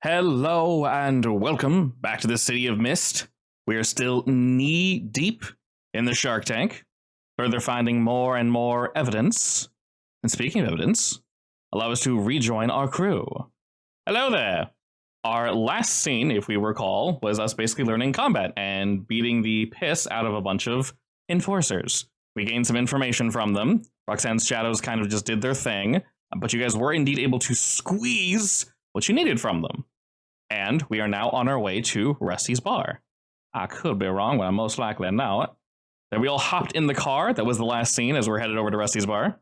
Hello and welcome back to the City of Mist. We are still knee deep in the shark tank, further finding more and more evidence. And speaking of evidence, allow us to rejoin our crew. Hello there. Our last scene, if we recall, was us basically learning combat and beating the piss out of a bunch of enforcers. We gained some information from them. Roxanne's shadows kind of just did their thing, but you guys were indeed able to squeeze what you needed from them. And we are now on our way to Rusty's bar. I could be wrong, but I'm most likely not. Then we all hopped in the car. That was the last scene as we're headed over to Rusty's bar.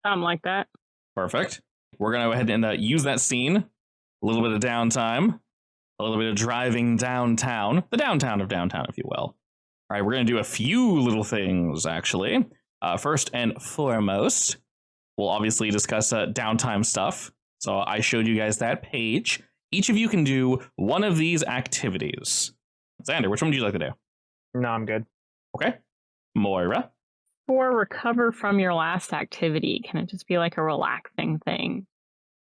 Something like that. Perfect. We're going to go ahead and use that scene. A little bit of downtime. A little bit of driving downtown. The downtown of downtown, if you will. All right, we're going to do a few little things, actually. First and foremost, we'll obviously discuss downtime stuff. So I showed you guys that page. Each of you can do one of these activities. Xander, which one would you like to do? No, I'm good. Okay. Moira? For recover from your last activity, can it just be like a relaxing thing?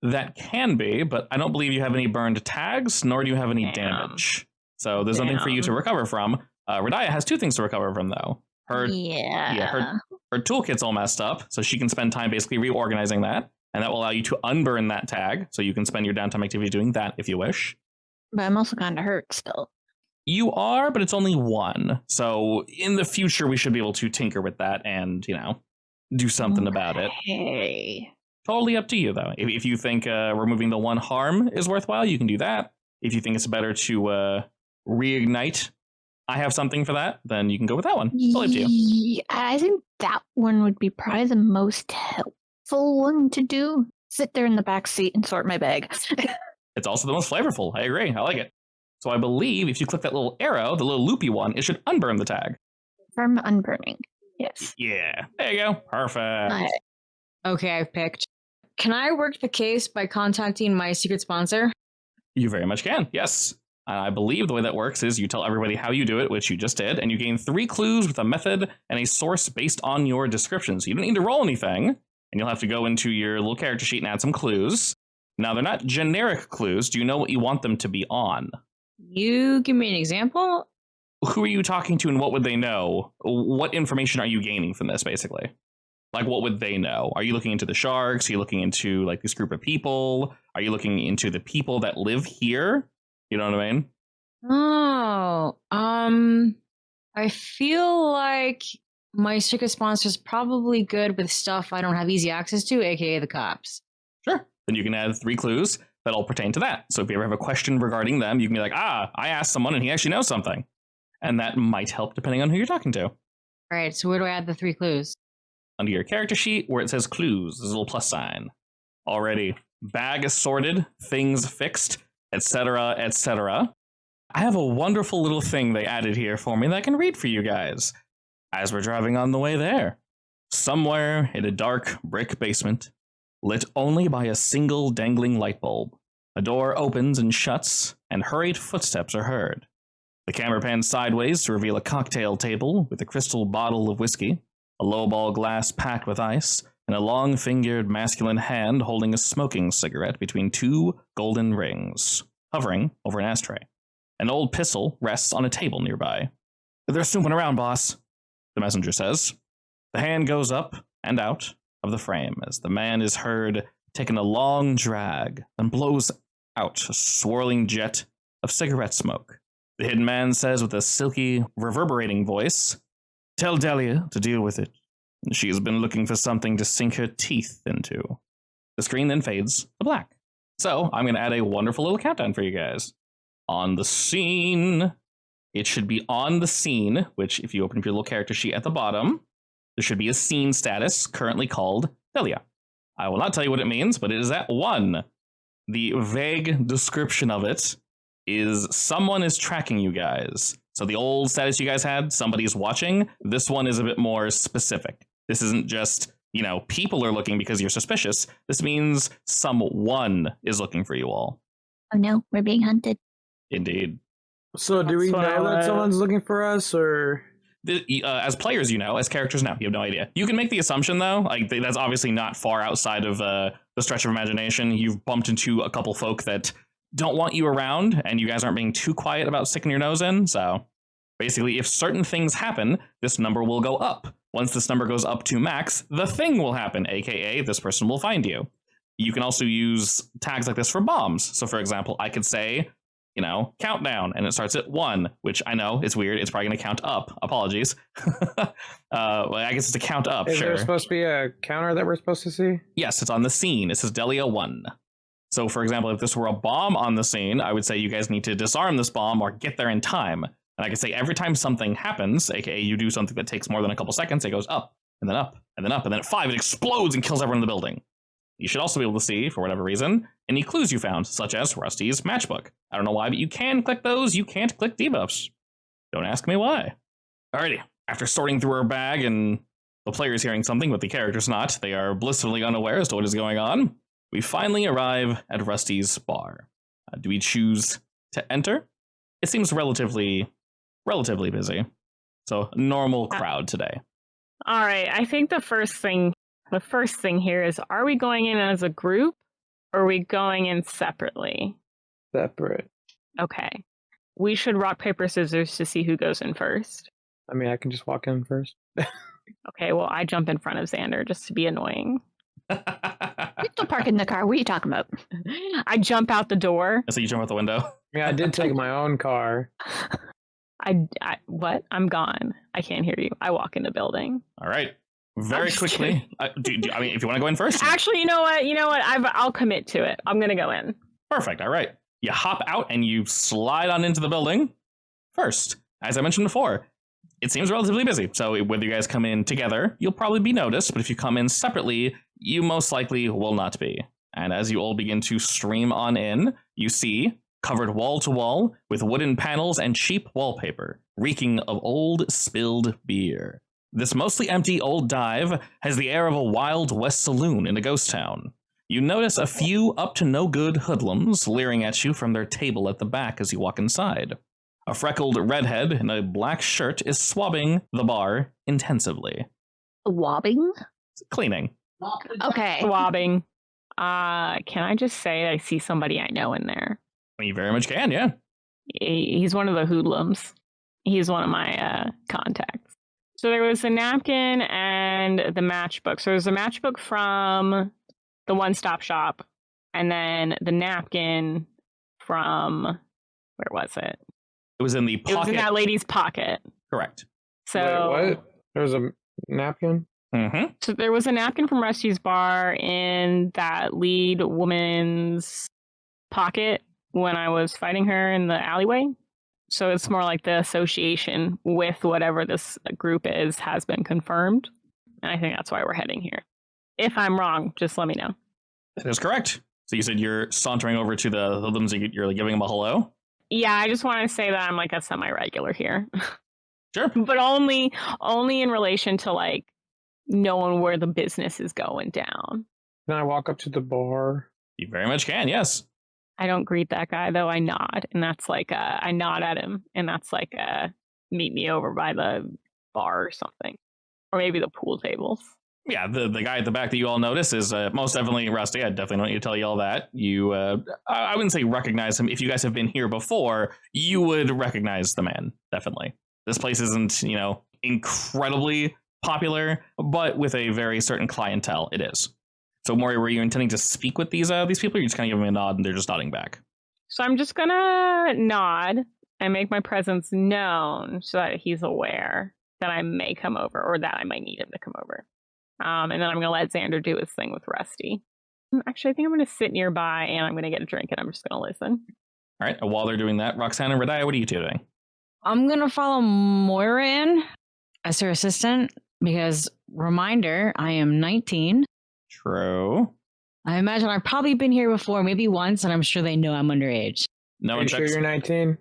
That can be, but I don't believe you have any burned tags, nor do you have any damage. So there's nothing for you to recover from. Radiah has two things to recover from, though. Her toolkit's all messed up, so she can spend time basically reorganizing that. And that will allow you to unburn that tag, so you can spend your downtime activity doing that if you wish. But I'm also kind of hurt still. You are, but it's only one. So in the future, we should be able to tinker with that and, do something about it. Hey. Totally up to you, though. If you think removing the one harm is worthwhile, you can do that. If you think it's better to reignite, I have something for that, then you can go with that one. Totally up to you. I think that one would be probably the most helpful one to do. Sit there in the back seat and sort my bag. It's also the most flavorful. I agree. I like it. So I believe if you click that little arrow, the little loopy one, it should unburn the tag. From unburning. Yes. Yeah. There you go. Perfect. Right. Okay, I've picked. Can I work the case by contacting my secret sponsor? You very much can. Yes. I believe the way that works is you tell everybody how you do it, which you just did, and you gain 3 clues with a method and a source based on your description. So you don't need to roll anything. And you'll have to go into your little character sheet and add some clues. Now, they're not generic clues. Do you know what you want them to be on? You give me an example? Who are you talking to and what would they know? What information are you gaining from this, basically? Like, what would they know? Are you looking into the sharks? Are you looking into, like, this group of people? Are you looking into the people that live here? You know what I mean? Oh, I feel like my secret sponsor is probably good with stuff I don't have easy access to, aka the cops. Sure. Then you can add 3 clues that all pertain to that. So if you ever have a question regarding them, you can be like, I asked someone and he actually knows something. And that might help depending on who you're talking to. All right, so where do I add the 3 clues? Under your character sheet where it says clues, there's a little plus sign. Already. Bag is sorted, things fixed, etc., etc. I have a wonderful little thing they added here for me that I can read for you guys. As we're driving on the way there, somewhere in a dark brick basement, lit only by a single dangling light bulb, a door opens and shuts, and hurried footsteps are heard. The camera pans sideways to reveal a cocktail table with a crystal bottle of whiskey, a lowball glass packed with ice, and a long-fingered masculine hand holding a smoking cigarette between 2 golden rings, hovering over an ashtray. An old pistol rests on a table nearby. They're snooping around, boss, the messenger says. The hand goes up and out of the frame as the man is heard taking a long drag and blows out a swirling jet of cigarette smoke. The hidden man says with a silky, reverberating voice, "Tell Delia to deal with it. She has been looking for something to sink her teeth into." The screen then fades to black. So I'm going to add a wonderful little countdown for you guys. On the scene. It should be on the scene, which if you open up your little character sheet at the bottom, there should be a scene status currently called Delia. I will not tell you what it means, but it is at 1. The vague description of it is someone is tracking you guys. So the old status you guys had, somebody's watching. This one is a bit more specific. This isn't just, people are looking because you're suspicious. This means someone is looking for you all. Oh no, we're being hunted. Indeed. So do we know that someone's looking for us, or? As players, as characters, no, you have no idea. You can make the assumption, though, like that's obviously not far outside of the stretch of imagination. You've bumped into a couple folk that don't want you around, and you guys aren't being too quiet about sticking your nose in. So basically, if certain things happen, this number will go up. Once this number goes up to max, the thing will happen, aka this person will find you. You can also use tags like this for bombs. So for example, I could say, countdown, and it starts at 1, which I know is weird. It's probably going to count up. Apologies. Well, I guess it's a count up. Is sure. there supposed to be a counter that we're supposed to see? Yes, it's on the scene. It says Delia 1. So for example, if this were a bomb on the scene, I would say you guys need to disarm this bomb or get there in time. And I could say every time something happens, aka you do something that takes more than a couple seconds, it goes up, and then up, and then up, and then at 5, it explodes and kills everyone in the building. You should also be able to see, for whatever reason, any clues you found, such as Rusty's matchbook. I don't know why, but you can click those. You can't click debuffs. Don't ask me why. Alrighty. After sorting through our bag and the players hearing something, but the characters not, they are blissfully unaware as to what is going on, we finally arrive at Rusty's bar. Do we choose to enter? It seems relatively busy. So, normal crowd today. All right. I think the first thing here is, are we going in as a group or are we going in separately? Separate. Okay. We should rock, paper, scissors to see who goes in first. I mean, I can just walk in first. Okay, well, I jump in front of Xander just to be annoying. You still park in the car. What are you talking about? I jump out the door. So you jump out the window? Yeah, I did take my own car. What? I'm gone. I can't hear you. I walk in the building. All right. Very quickly. I mean, if you want to go in first. Actually, you know what? I'll commit to it. I'm going to go in. Perfect. All right. You hop out and you slide on into the building first. As I mentioned before, it seems relatively busy. So whether you guys come in together, you'll probably be noticed. But if you come in separately, you most likely will not be. And as you all begin to stream on in, you see, covered wall to wall with wooden panels and cheap wallpaper, reeking of old spilled beer. This mostly empty old dive has the air of a Wild West saloon in a ghost town. You notice a few up-to-no-good hoodlums leering at you from their table at the back as you walk inside. A freckled redhead in a black shirt is swabbing the bar intensively. Wobbing? Cleaning. Okay. Swabbing. Can I just say I see somebody I know in there? You very much can, yeah. He's one of the hoodlums. He's one of my contacts. So there was a napkin and the matchbook. So there's a matchbook from the one-stop shop, and then the napkin from, where was it? It was in the pocket. It was in that lady's pocket. Correct. So Wait, what? There was a napkin? Mm-hmm. So there was a napkin from Rusty's bar in that lead woman's pocket when I was fighting her in the alleyway. So it's more like the association with whatever this group is has been confirmed. And I think that's why we're heading here. If I'm wrong, just let me know. That is correct. So you said you're sauntering over to the hoodlums, you're giving them a hello? Yeah, I just want to say that I'm like a semi-regular here. Sure. But only in relation to like knowing where the business is going down. Can I walk up to the bar? You very much can, yes. I don't greet that guy though. I nod, and that's like I nod at him, and that's like meet me over by the bar or something, or maybe the pool tables. Yeah, the guy at the back that you all notice is most definitely Rusty. I definitely don't need to tell you all that. You, I wouldn't say recognize him. If you guys have been here before, you would recognize the man, definitely. This place isn't, incredibly popular, but with a very certain clientele, it is. So, Maury, were you intending to speak with these people, or you just kind of give them a nod and they're just nodding back? So I'm just gonna nod and make my presence known so that he's aware that I may come over, or that I might need him to come over. And then I'm gonna let Xander do his thing with Rusty. Actually, I think I'm gonna sit nearby and I'm gonna get a drink and I'm just gonna listen. All right. While they're doing that, Roxanne and Radiah, what are you two doing? I'm going to follow Moira in as her assistant because, reminder, I am 19. True. I imagine I've probably been here before, maybe once, and I'm sure they know I'm underage. No Are one you sure checks. you're 19?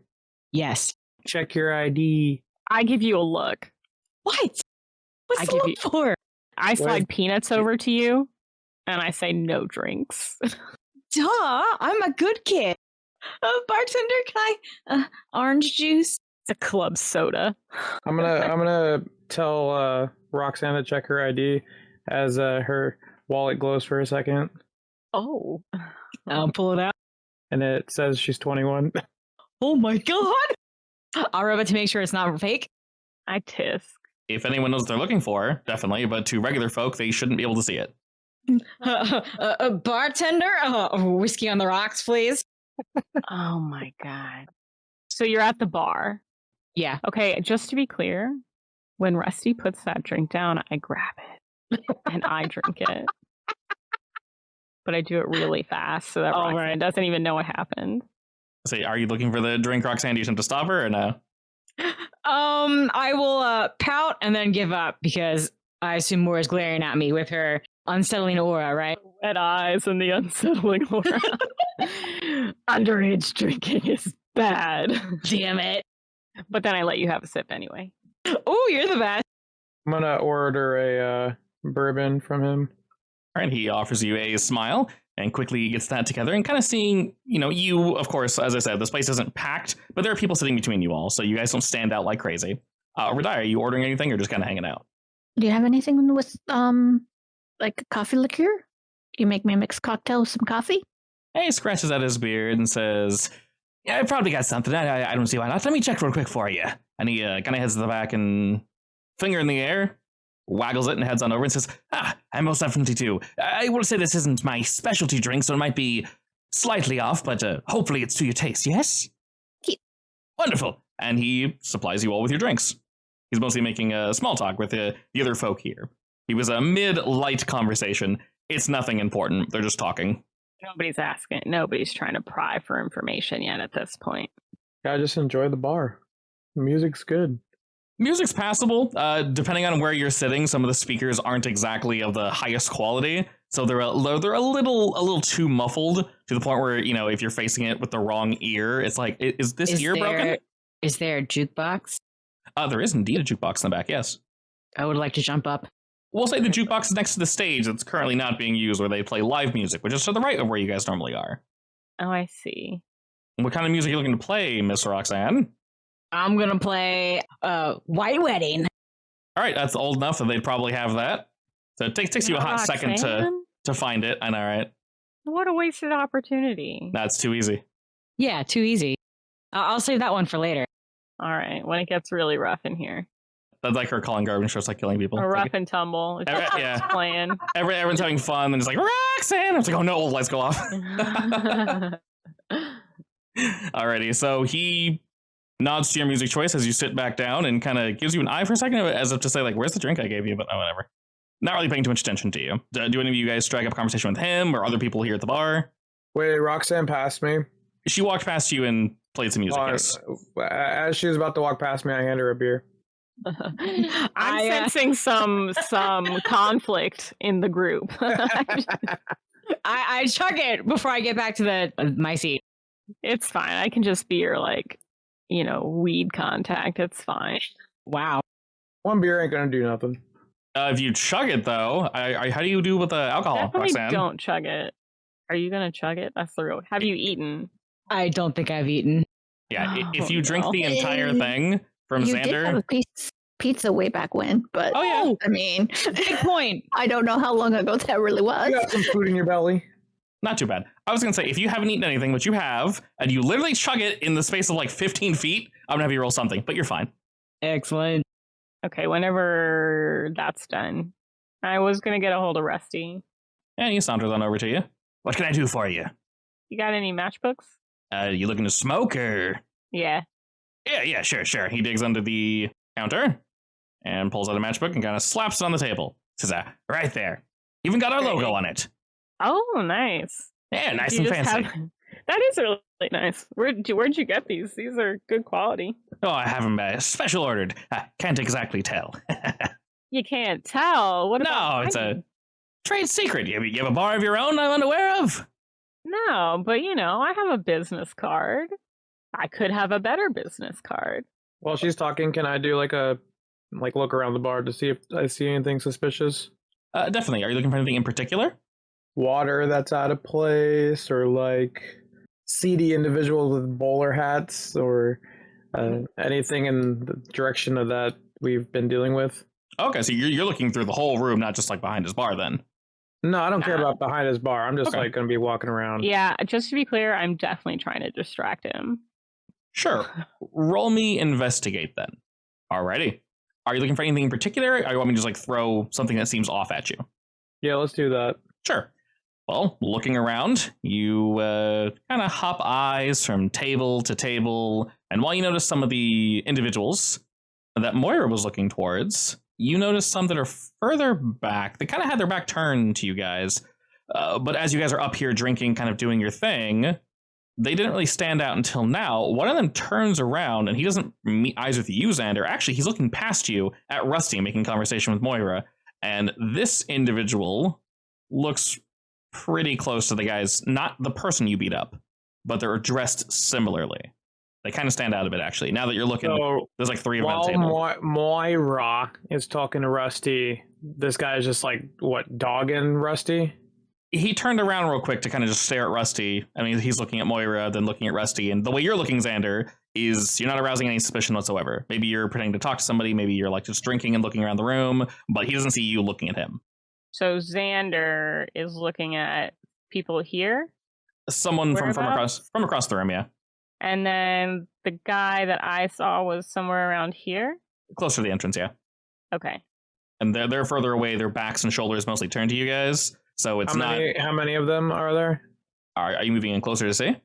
Yes. Check your ID. I give you a look. What? What's I the give look you- for? I slide Where's- peanuts over to you and I say no drinks. Duh, I'm a good kid. Bartender, can I orange juice? It's a club soda. I'm gonna tell Roxanne to check her ID as her wallet glows for a second. Oh. I'll pull it out. and it says she's 21. Oh my god! I'll rub it to make sure it's not fake. I tisk. If anyone knows what they're looking for, definitely, but to regular folk, they shouldn't be able to see it. Bartender, whiskey on the rocks, please. Oh my god. So you're at the bar. Yeah. Okay, just to be clear, when Rusty puts that drink down, I grab it and I drink it. But I do it really fast so that Roxanne doesn't even know what happened. Say, are you looking for the drink, Roxanne? Do you attempt to stop her or no? I will pout and then give up because I assume Moira's glaring at me with her unsettling aura, right? Red eyes and the unsettling aura. Underage drinking is bad. Damn it. But then I let you have a sip anyway. Oh, you're the best. I'm gonna order a bourbon from him. All right, he offers you a smile and quickly gets that together and kind of seeing, you, of course, as I said, this place isn't packed, but there are people sitting between you all, so you guys don't stand out like crazy. Radia, are you ordering anything or just kind of hanging out? Do you have anything with, like coffee liqueur? You make me a mixed cocktail with some coffee? He scratches at his beard and says, yeah, I probably got something. I don't see why not. Let me check real quick for you. And he kind of heads to the back and finger in the air, waggles it and heads on over and says, I most definitely do. I will say this isn't my specialty drink, so it might be slightly off, but hopefully it's to your taste, yes? Wonderful. And he supplies you all with your drinks. He's mostly making small talk with the other folk here. He was a mid-light conversation. It's nothing important. They're just talking. Nobody's asking. Nobody's trying to pry for information yet at this point. I just enjoy the bar. The music's good. Music's passable. Depending on where you're sitting, some of the speakers aren't exactly of the highest quality, so they're a little too muffled to the point where if you're facing it with the wrong ear, it's like, is this ear broken? Is there a jukebox? There is indeed a jukebox in the back. Yes. I would like to jump up. We'll say the jukebox is next to the stage that's currently not being used, where they play live music, which is to the right of where you guys normally are. Oh, I see. What kind of music are you looking to play, Miss Roxanne? I'm gonna play White Wedding. All right, that's old enough that they'd probably have that. So it takes you a hot second to find it. I know, right? What a wasted opportunity. That's too easy. Yeah, too easy. I'll save that one for later. All right, when it gets really rough in here. That's like her calling garbage shows like killing people. A rough and tumble. It's yeah. Playing. Everyone's having fun, and it's like, Roxanne! It's like, oh no, lights go off. Alrighty, so he nods to your music choice as you sit back down and kind of gives you an eye for a second, as if to say, like, where's the drink I gave you? But whatever. Not really paying too much attention to you. Do any of you guys strike up a conversation with him or other people here at the bar? Wait, Roxanne passed me. She walked past you and played some music. Yes. As she was about to walk past me, I hand her a beer. I'm sensing some conflict in the group. I chug it before I get back to my seat. It's fine. I can just be your weed contact. It's fine. Wow. One beer ain't gonna do nothing. If you chug it though, how do you do with the alcohol, Definitely Roxanne? don't chug it. Are you gonna chug it? That's the real. Have you eaten? I don't think I've eaten. Yeah, if you drink the entire thing from You Xander. did have a pizza way back when, but Oh yeah. I mean, Big point. I don't know how long ago that really was. You got some food in your belly. Not too bad. I was going to say, if you haven't eaten anything, but you have, and you literally chug it in the space of like 15 feet, I'm going to have you roll something, but you're fine. Excellent. Okay, whenever that's done, I was gonna get a hold of Rusty. And he saunters on over to you. What can I do for you? You got any matchbooks? You looking to smoke or? Yeah. Yeah, sure. He digs under the counter and pulls out a matchbook and kind of slaps it on the table. Says, right there. Even got our logo on it. Oh, nice. Yeah, nice You and just fancy. That is really nice. Where'd you get these? These are good quality. Oh, I have them special ordered. Can't exactly tell. You can't tell. What about No, it's mine? a trade secret. You have a bar of your own I'm unaware of? No, but I have a business card. I could have a better business card. While she's talking, can I do like a look around the bar to see if I see anything suspicious? Definitely. Are you looking for anything in particular? Water that's out of place, or like seedy individuals with bowler hats, or anything in the direction of that we've been dealing with. Okay, so you're looking through the whole room, not just like behind his bar then. No, I don't care about behind his bar. I'm just Okay. like going to be walking around. Yeah, just to be clear, I'm definitely trying to distract him. Sure. Roll me investigate then. Alrighty. Are you looking for anything in particular? Or you want me to just like throw something that seems off at you? Yeah, let's do that. Sure. Well, looking around, you kind of hop eyes from table to table, and while you notice some of the individuals that Moira was looking towards, you notice some that are further back. They kind of had their back turned to you guys, but as you guys are up here drinking, kind of doing your thing, they didn't really stand out until now. One of them turns around, and he doesn't meet eyes with you, Xander. Actually, he's looking past you at Rusty, making conversation with Moira, and this individual looks pretty close to the guys, not the person you beat up, but they're dressed similarly. They kind of stand out a bit, actually. Now that you're looking, So there's like 3 of them at while the table. Moira is talking to Rusty, this guy is just like, what, dogging Rusty? He turned around real quick to kind of just stare at Rusty. I mean, he's looking at Moira, then looking at Rusty, and the way you're looking, Xander, is you're not arousing any suspicion whatsoever. Maybe you're pretending to talk to somebody, maybe you're like just drinking and looking around the room, but he doesn't see you looking at him. So Xander is looking at people here, Someone from across the room, yeah. and then the guy that I saw was somewhere around here. Closer to the entrance, yeah. Okay. And they're further away, their backs and shoulders mostly turned to you guys, so it's How many of them are there? Are you moving in closer to see?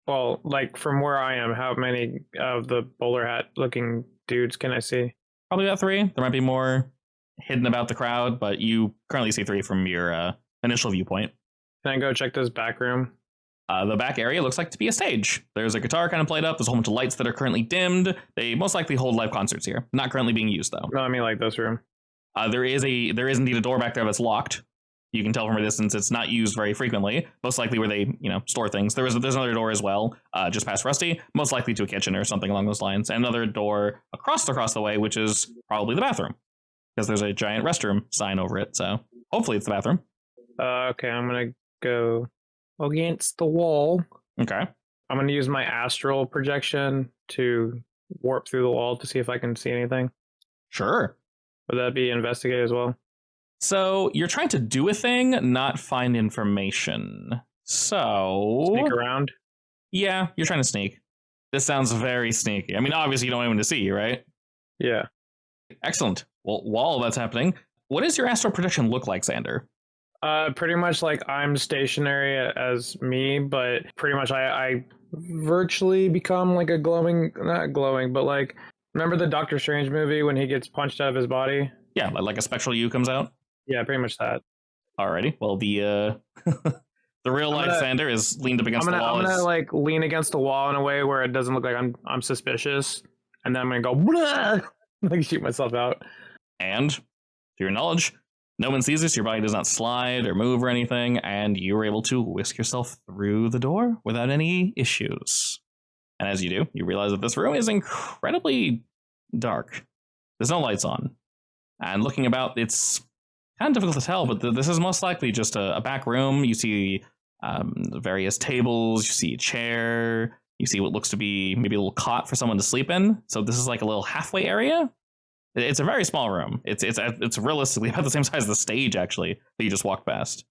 Well, like from where I am, how many of the bowler hat looking dudes can I see? Probably about 3. There might be more hidden about the crowd, but you currently see 3 from your initial viewpoint. Can I go check this back room? The back area looks like to be a stage. There's a guitar kind of played up. There's a whole bunch of lights that are currently dimmed. They most likely hold live concerts here. Not currently being used, though. No, I mean like this room. There is indeed a door back there that's locked. You can tell from a distance it's not used very frequently. Most likely where they, store things. There's another door as well, just past Rusty. Most likely to a kitchen or something along those lines. And another door across the way, which is probably the bathroom, because there's a giant restroom sign over it. So hopefully it's the bathroom. Okay, I'm gonna go against the wall. Okay. I'm gonna use my astral projection to warp through the wall to see if I can see anything. Sure. Would that be investigate as well? So you're trying to do a thing, not find information. So Sneak around? Yeah, you're trying to sneak. This sounds very sneaky. I mean, obviously you don't want anyone to see you, right? Yeah. Excellent. Well, while that's happening, what does your astral projection look like, Xander? Pretty much like I'm stationary as me, but pretty much I virtually become like a not glowing, but like, remember the Doctor Strange movie when he gets punched out of his body? Yeah, like a spectral you comes out? Yeah, pretty much that. Alrighty. Well, the real life Xander is leaned up against the wall. I'm gonna like lean against the wall in a way where it doesn't look like I'm suspicious, and then I'm gonna go like shoot myself out. And to your knowledge, no one sees this. Your body does not slide or move or anything, and you were able to whisk yourself through the door without any issues. And as you do, you realize that this room is incredibly dark. There's no lights on. And looking about, it's kind of difficult to tell, but this is most likely just a back room. You see various tables, you see a chair, you see what looks to be maybe a little cot for someone to sleep in. So this is like a little halfway area. It's a very small room. It's realistically about the same size as the stage, actually, that you just walked past.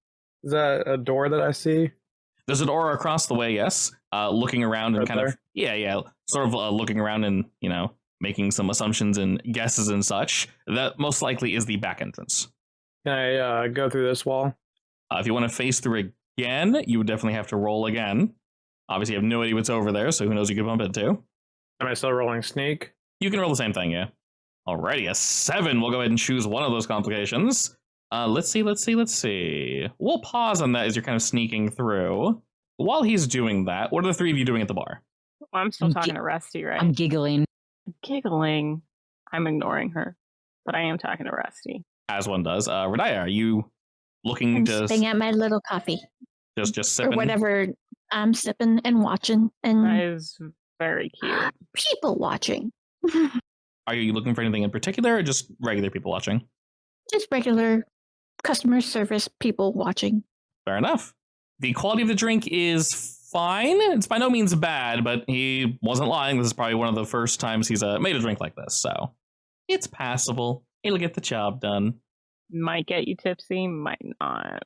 Is that a door that I see? There's a door across the way, yes. Looking around and Right kind there? of, yeah, sort of looking around and, making some assumptions and guesses and such. That most likely is the back entrance. Can I go through this wall? If you want to face through again, you would definitely have to roll again. Obviously, you have no idea what's over there, so who knows you could bump into. Am I still rolling sneak? You can roll the same thing, yeah. Alrighty, a 7. We'll go ahead and choose one of those complications. Let's see. We'll pause on that as you're kind of sneaking through. While he's doing that, what are the 3 of you doing at the bar? Well, I'm still talking to Rusty, right? I'm giggling. Giggling. I'm ignoring her, but I am talking to Rusty. As one does. Radaya, are you looking I'm to sipping at my little coffee just or sipping? whatever. I'm sipping and watching That and is very cute. people watching. Are you looking for anything in particular, or just regular people watching? Just regular customer service people watching. Fair enough. The quality of the drink is fine. It's by no means bad, but he wasn't lying. This is probably one of the first times he's made a drink like this, so it's passable. It'll get the job done. Might get you tipsy, might not.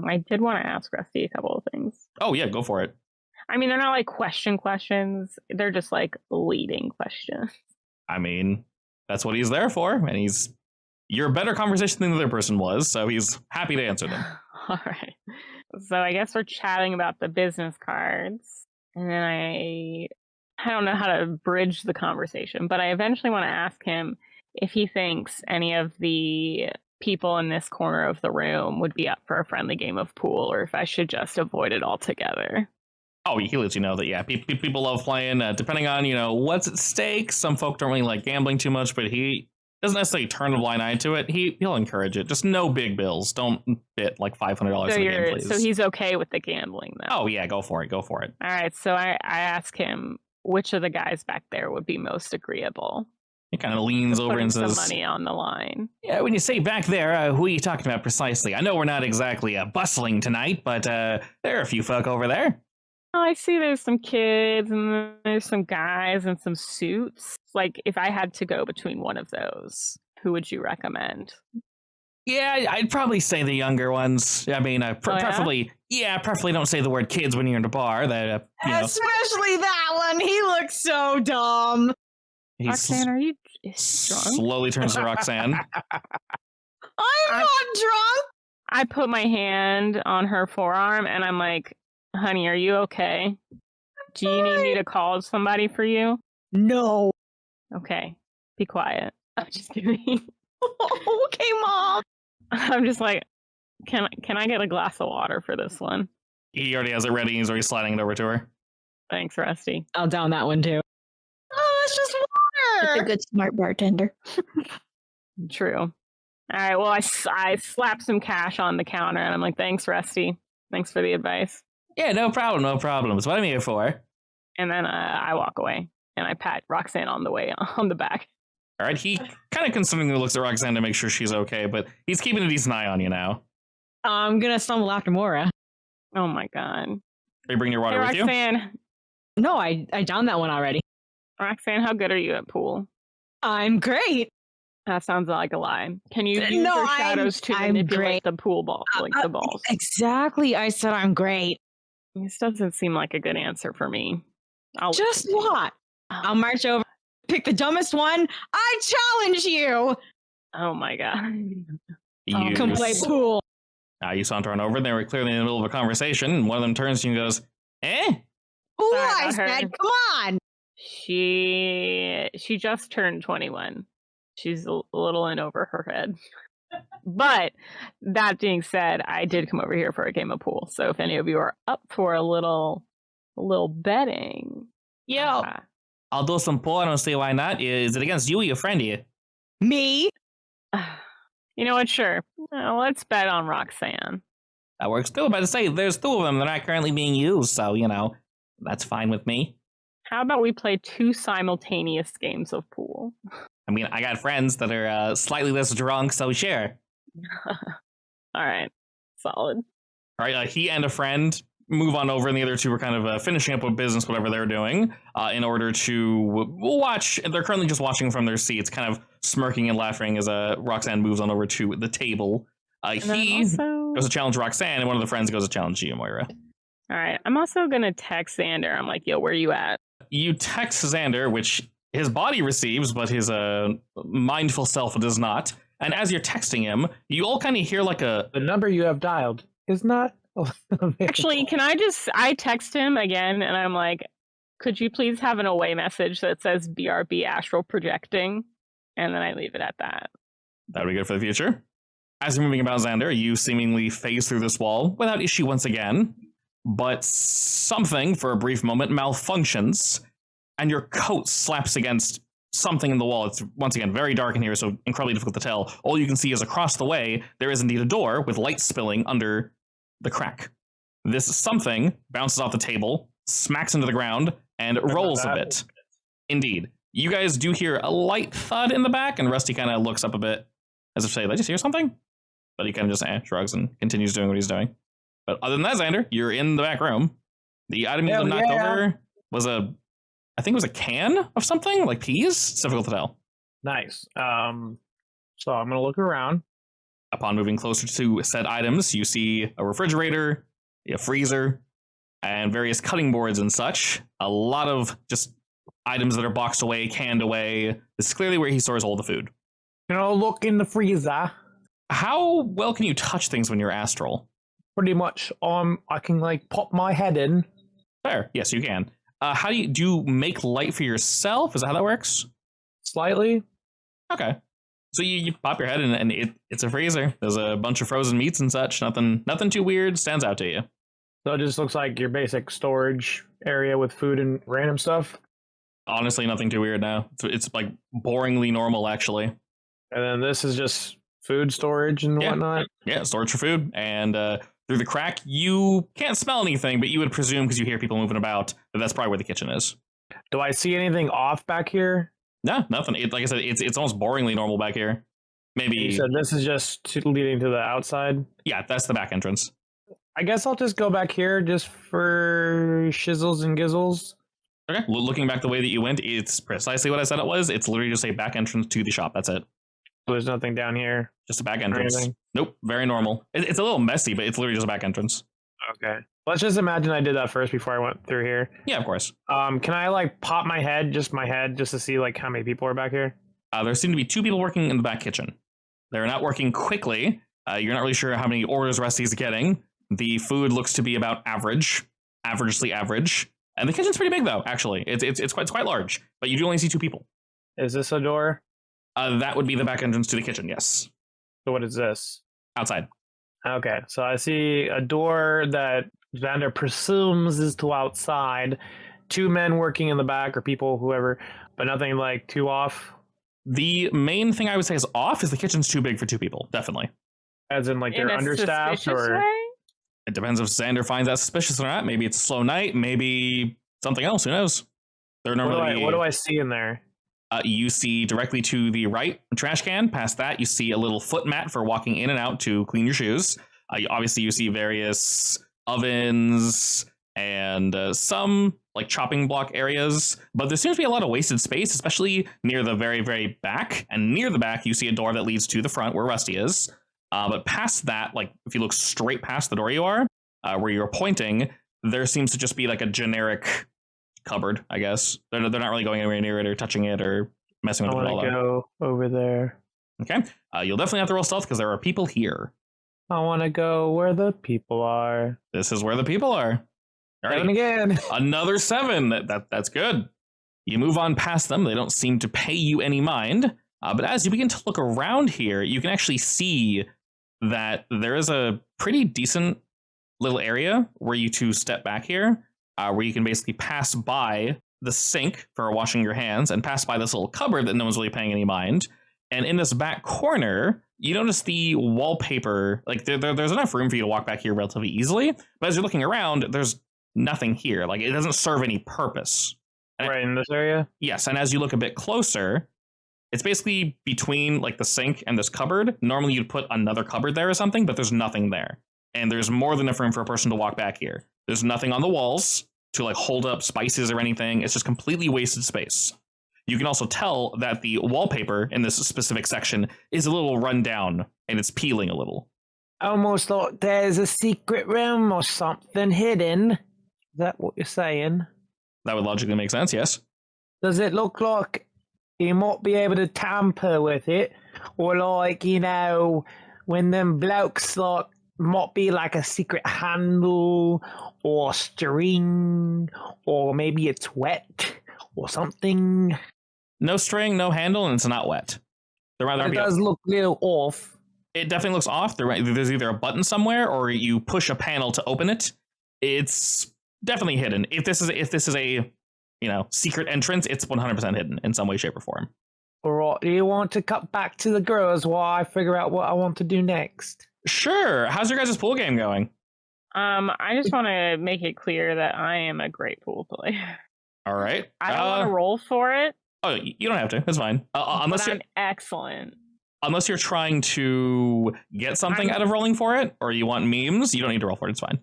I did want to ask Rusty a couple of things. Oh, yeah, go for it. I mean, they're not like questions. They're just like leading questions. I mean, that's what he's there for, and you're a better conversation than the other person was, so he's happy to answer them. All right. So I guess we're chatting about the business cards, and then I don't know how to bridge the conversation, but I eventually want to ask him if he thinks any of the people in this corner of the room would be up for a friendly game of pool, or if I should just avoid it altogether. Oh, he lets you know that, yeah, people love playing, depending on, what's at stake. Some folk don't really like gambling too much, but he doesn't necessarily turn a blind eye to it. He'll encourage it. Just no big bills. Don't bet like $500 in the game, please. So he's okay with the gambling, then? Oh, yeah, go for it. All right, so I ask him which of the guys back there would be most agreeable. He kind of leans over and says, some money on the line. Yeah, when you say back there, who are you talking about precisely? I know we're not exactly bustling tonight, but there are a few folk over there. Oh, I see there's some kids and there's some guys in some suits. Like, if I had to go between one of those, who would you recommend? Yeah, I'd probably say the younger ones. I mean, preferably don't say the word kids when you're in a bar. That Especially that one. He looks so dumb. Roxanne, are you drunk? Slowly turns to Roxanne. I'm not drunk. I put my hand on her forearm and I'm like, honey, are you okay? Do you need me to call somebody for you? No. Okay, be quiet. I'm just kidding. Okay, Mom. I'm just like, can I get a glass of water for this one? He already has it ready. He's already sliding it over to her. Thanks, Rusty. I'll down that one too. Oh, it's just water. It's a good smart bartender. True. All right, well, I slap some cash on the counter and I'm like, thanks, Rusty. Thanks for the advice. Yeah, no problem. It's what I'm here for. And then I walk away and I pat Roxanne on the way on the back. All right, he kind of concerningly looks at Roxanne to make sure she's okay, but he's keeping a decent eye on you now. I'm gonna stumble after Mora. Oh my god. Are you bringing your water with you? Roxanne. No, I downed that one already. Roxanne, how good are you at pool? I'm great. That sounds like a lie. Can you use No, your shadows to I'm manipulate great. the pool ball, like the balls? Exactly. I said I'm great. This doesn't seem like a good answer for me. Just what? I'll march over, pick the dumbest one. I challenge you. Oh my god. You Come play pool. You saunter on over. They were clearly in the middle of a conversation, and one of them turns to you and goes, "Eh?" Ooh, Sorry I about her. said, come on. She just turned 21. She's a little in over her head. But that being said, I did come over here for a game of pool. So if any of you are up for a little betting, I'll do some pool. I don't see why not. Is it against you or your friend here? Me? you know what? Sure. Let's bet on Roxanne. That works too. But to say, there's two of them. They're not currently being used, so, that's fine with me. How about we play 2 simultaneous games of pool? I mean, I got friends that are slightly less drunk, so sure. All right. Solid. All right, he and a friend move on over, and the other two are kind of finishing up with business, whatever they're doing, in order to watch. They're currently just watching from their seats, kind of smirking and laughing as Roxanne moves on over to the table. He goes to challenge Roxanne, and one of the friends goes to challenge you, Moira. All right. I'm also going to text Xander. I'm like, yo, where you at? You text Xander, which his body receives, but his mindful self does not. And as you're texting him, you all kind of hear like the number you have dialed is not available. Actually, I text him again and I'm like, could you please have an away message that says BRB astral projecting? And then I leave it at that. That would be good for the future. As you're moving about, Xander, you seemingly phase through this wall without issue once again. But something, for a brief moment, malfunctions, and your coat slaps against something in the wall. It's, once again, very dark in here, so incredibly difficult to tell. All you can see is across the way, there is indeed a door with light spilling under the crack. This something bounces off the table, smacks into the ground, and rolls a bit. Indeed. You guys do hear a light thud in the back, and Rusty kind of looks up a bit, as if to say, did I just hear something? But he kind of just shrugs and continues doing what he's doing. But other than that, Xander, you're in the back room. The item you knocked over was I think it was a can of something, like peas? It's difficult to tell. Nice. So I'm going to look around. Upon moving closer to said items, you see a refrigerator, a freezer, and various cutting boards and such. A lot of just items that are boxed away, canned away. This is clearly where he stores all the food. Look in the freezer. How well can you touch things when you're astral? Pretty much, I can like pop my head in. Fair. Yes, you can. How do you make light for yourself? Is that how that works? Slightly. Okay. So you pop your head in and it's a freezer. There's a bunch of frozen meats and such. Nothing too weird stands out to you. So it just looks like your basic storage area with food and random stuff. Honestly, nothing too weird now. It's like boringly normal, actually. And then this is just food storage and whatnot. Yeah, storage for food. And through the crack, you can't smell anything, but you would presume, because you hear people moving about, that that's probably where the kitchen is. Do I see anything off back here? No, nothing. Like I said, it's almost boringly normal back here. Maybe. You said this is just leading to the outside? Yeah, that's the back entrance. I guess I'll just go back here just for shizzles and gizzles. Okay, looking back the way that you went, it's precisely what I said it was. It's literally just a back entrance to the shop. That's it. There's nothing down here. Just a back entrance. Nope, very normal. It's a little messy, but it's literally just a back entrance. Okay. Let's just imagine I did that first before I went through here. Yeah, of course. Can I like pop my head just to see like how many people are back here? There seem to be 2 people working in the back kitchen. They're not working quickly. You're not really sure how many orders Rusty's getting. The food looks to be about averagely average. And the kitchen's pretty big though, actually. It's quite large, but you do only see 2 people. Is this a door? That would be the back entrance to the kitchen, yes. So what is this? Outside. Okay, so I see a door that Xander presumes is to outside. 2 men working in the back, or people, whoever, but nothing like too off. The main thing I would say is off is the kitchen's too big for 2 people, definitely. As in like In they're a understaffed, suspicious or way? It depends if Xander finds that suspicious or not. Maybe it's a slow night, maybe something else, who knows? They're normally... What do I see in there? You see directly to the right trash can. Past that, you see a little foot mat for walking in and out to clean your shoes. Obviously, you see various ovens and some like chopping block areas, but there seems to be a lot of wasted space, especially near the very, very back. And near the back, you see a door that leads to the front where Rusty is. But past that, like if you look straight past the door you are, where you're pointing, there seems to just be like a generic cupboard, I guess. They're not really going anywhere near it or touching it or messing with it at all. I want to go over there. Okay. You'll definitely have to roll stealth because there are people here. I want to go where the people are. This is where the people are. All right. 7 again. Another 7. That's good. You move on past them. They don't seem to pay you any mind. But as you begin to look around here, you can actually see that there is a pretty decent little area where you 2 step back here, where you can basically pass by the sink for washing your hands and pass by this little cupboard that no one's really paying any mind. And in this back corner, you notice the wallpaper, like there's enough room for you to walk back here relatively easily. But as you're looking around, there's nothing here. Like it doesn't serve any purpose. And Right in this area? yes, and as you look a bit closer, it's basically between like the sink and this cupboard. Normally you'd put another cupboard there or something, but there's nothing there. And there's more than enough room for a person to walk back here. There's nothing on the walls to like hold up spices or anything. It's just completely wasted space. You can also tell that the wallpaper in this specific section is a little run down and it's peeling a little. Almost like there's a secret room or something hidden. Is that what you're saying? That would logically make sense, yes. Does it look like you might be able to tamper with it? Or like, when them blokes like might be like a secret handle or string or maybe it's wet or something? No string, no handle, and it's not wet. It does look a little off. It definitely looks off. There's either a button somewhere or you push a panel to open it. It's definitely hidden. If this is a secret entrance, it's 100% hidden in some way, shape, or form. All right, do you want to cut back to the girls while I figure out what I want to do next? Sure. How's your guys' pool game going? I just want to make it clear that I am a great pool player. All right. I don't want to roll for it. Oh, you don't have to. It's fine. Unless I'm excellent. Unless you're trying to get something out of rolling for it, or you want memes, you don't need to roll for it. It's fine.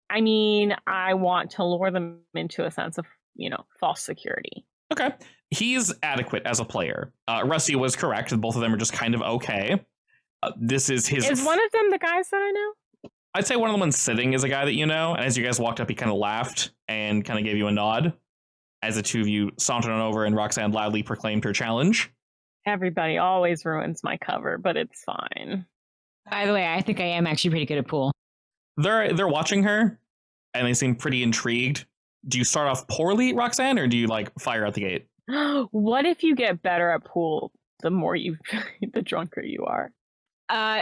I mean, I want to lure them into a sense of, false security. Okay. He's adequate as a player. Rusty was correct. Both of them are just kind of okay. This is his. Is one of them the guys that I know? I'd say one of the ones sitting is a guy that you know. And as you guys walked up, he kind of laughed and kind of gave you a nod. As the two of you sauntered on over, and Roxanne loudly proclaimed her challenge. Everybody always ruins my cover, but it's fine. By the way, I think I am actually pretty good at pool. They're watching her, and they seem pretty intrigued. Do you start off poorly, Roxanne, or do you like fire out the gate? What if you get better at pool the more the drunker you are?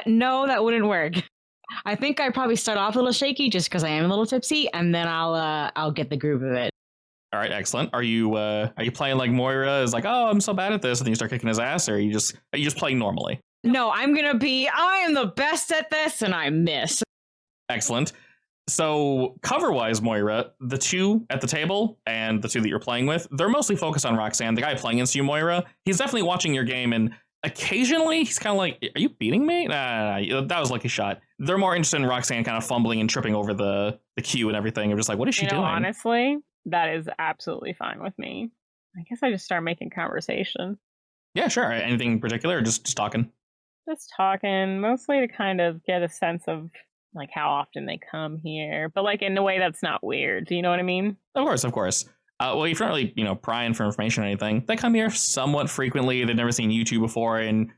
No, that wouldn't work. I think I'd probably start off a little shaky just because I am a little tipsy, and then I'll get the groove of it. All right, excellent. Are you playing like Moira is like, oh, I'm so bad at this, and then you start kicking his ass, or are you just playing normally? No, I am the best at this, and I miss. Excellent. So cover-wise, Moira, the two at the table and the two that you're playing with, they're mostly focused on Roxanne. The guy playing against you, Moira, he's definitely watching your game, and occasionally he's kind of like, are you beating me? Nah, that was a lucky shot. They're more interested in Roxanne kind of fumbling and tripping over the cue and everything. They're just like, what is she doing? Honestly, that is absolutely fine with me. I guess I just start making conversation. Yeah, sure. Anything in particular, or just talking? Just talking, mostly to kind of get a sense of like how often they come here, but like in a way that's not weird. Do you know what I mean? Of course. Well, you're not really, prying for information or anything. They come here somewhat frequently. They've never seen you two before, and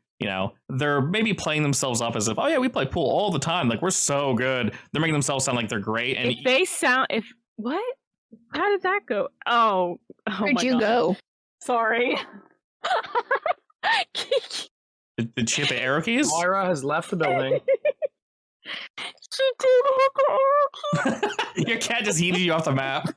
they're maybe playing themselves up as if, oh yeah, we play pool all the time. Like we're so good. They're making themselves sound like they're great. And what? How did that go? Oh, Where'd you go? Sorry. Did she hit the arrow keys? Moira has left the building. She did hit the arrow keys. Your cat just yeeted you off the map.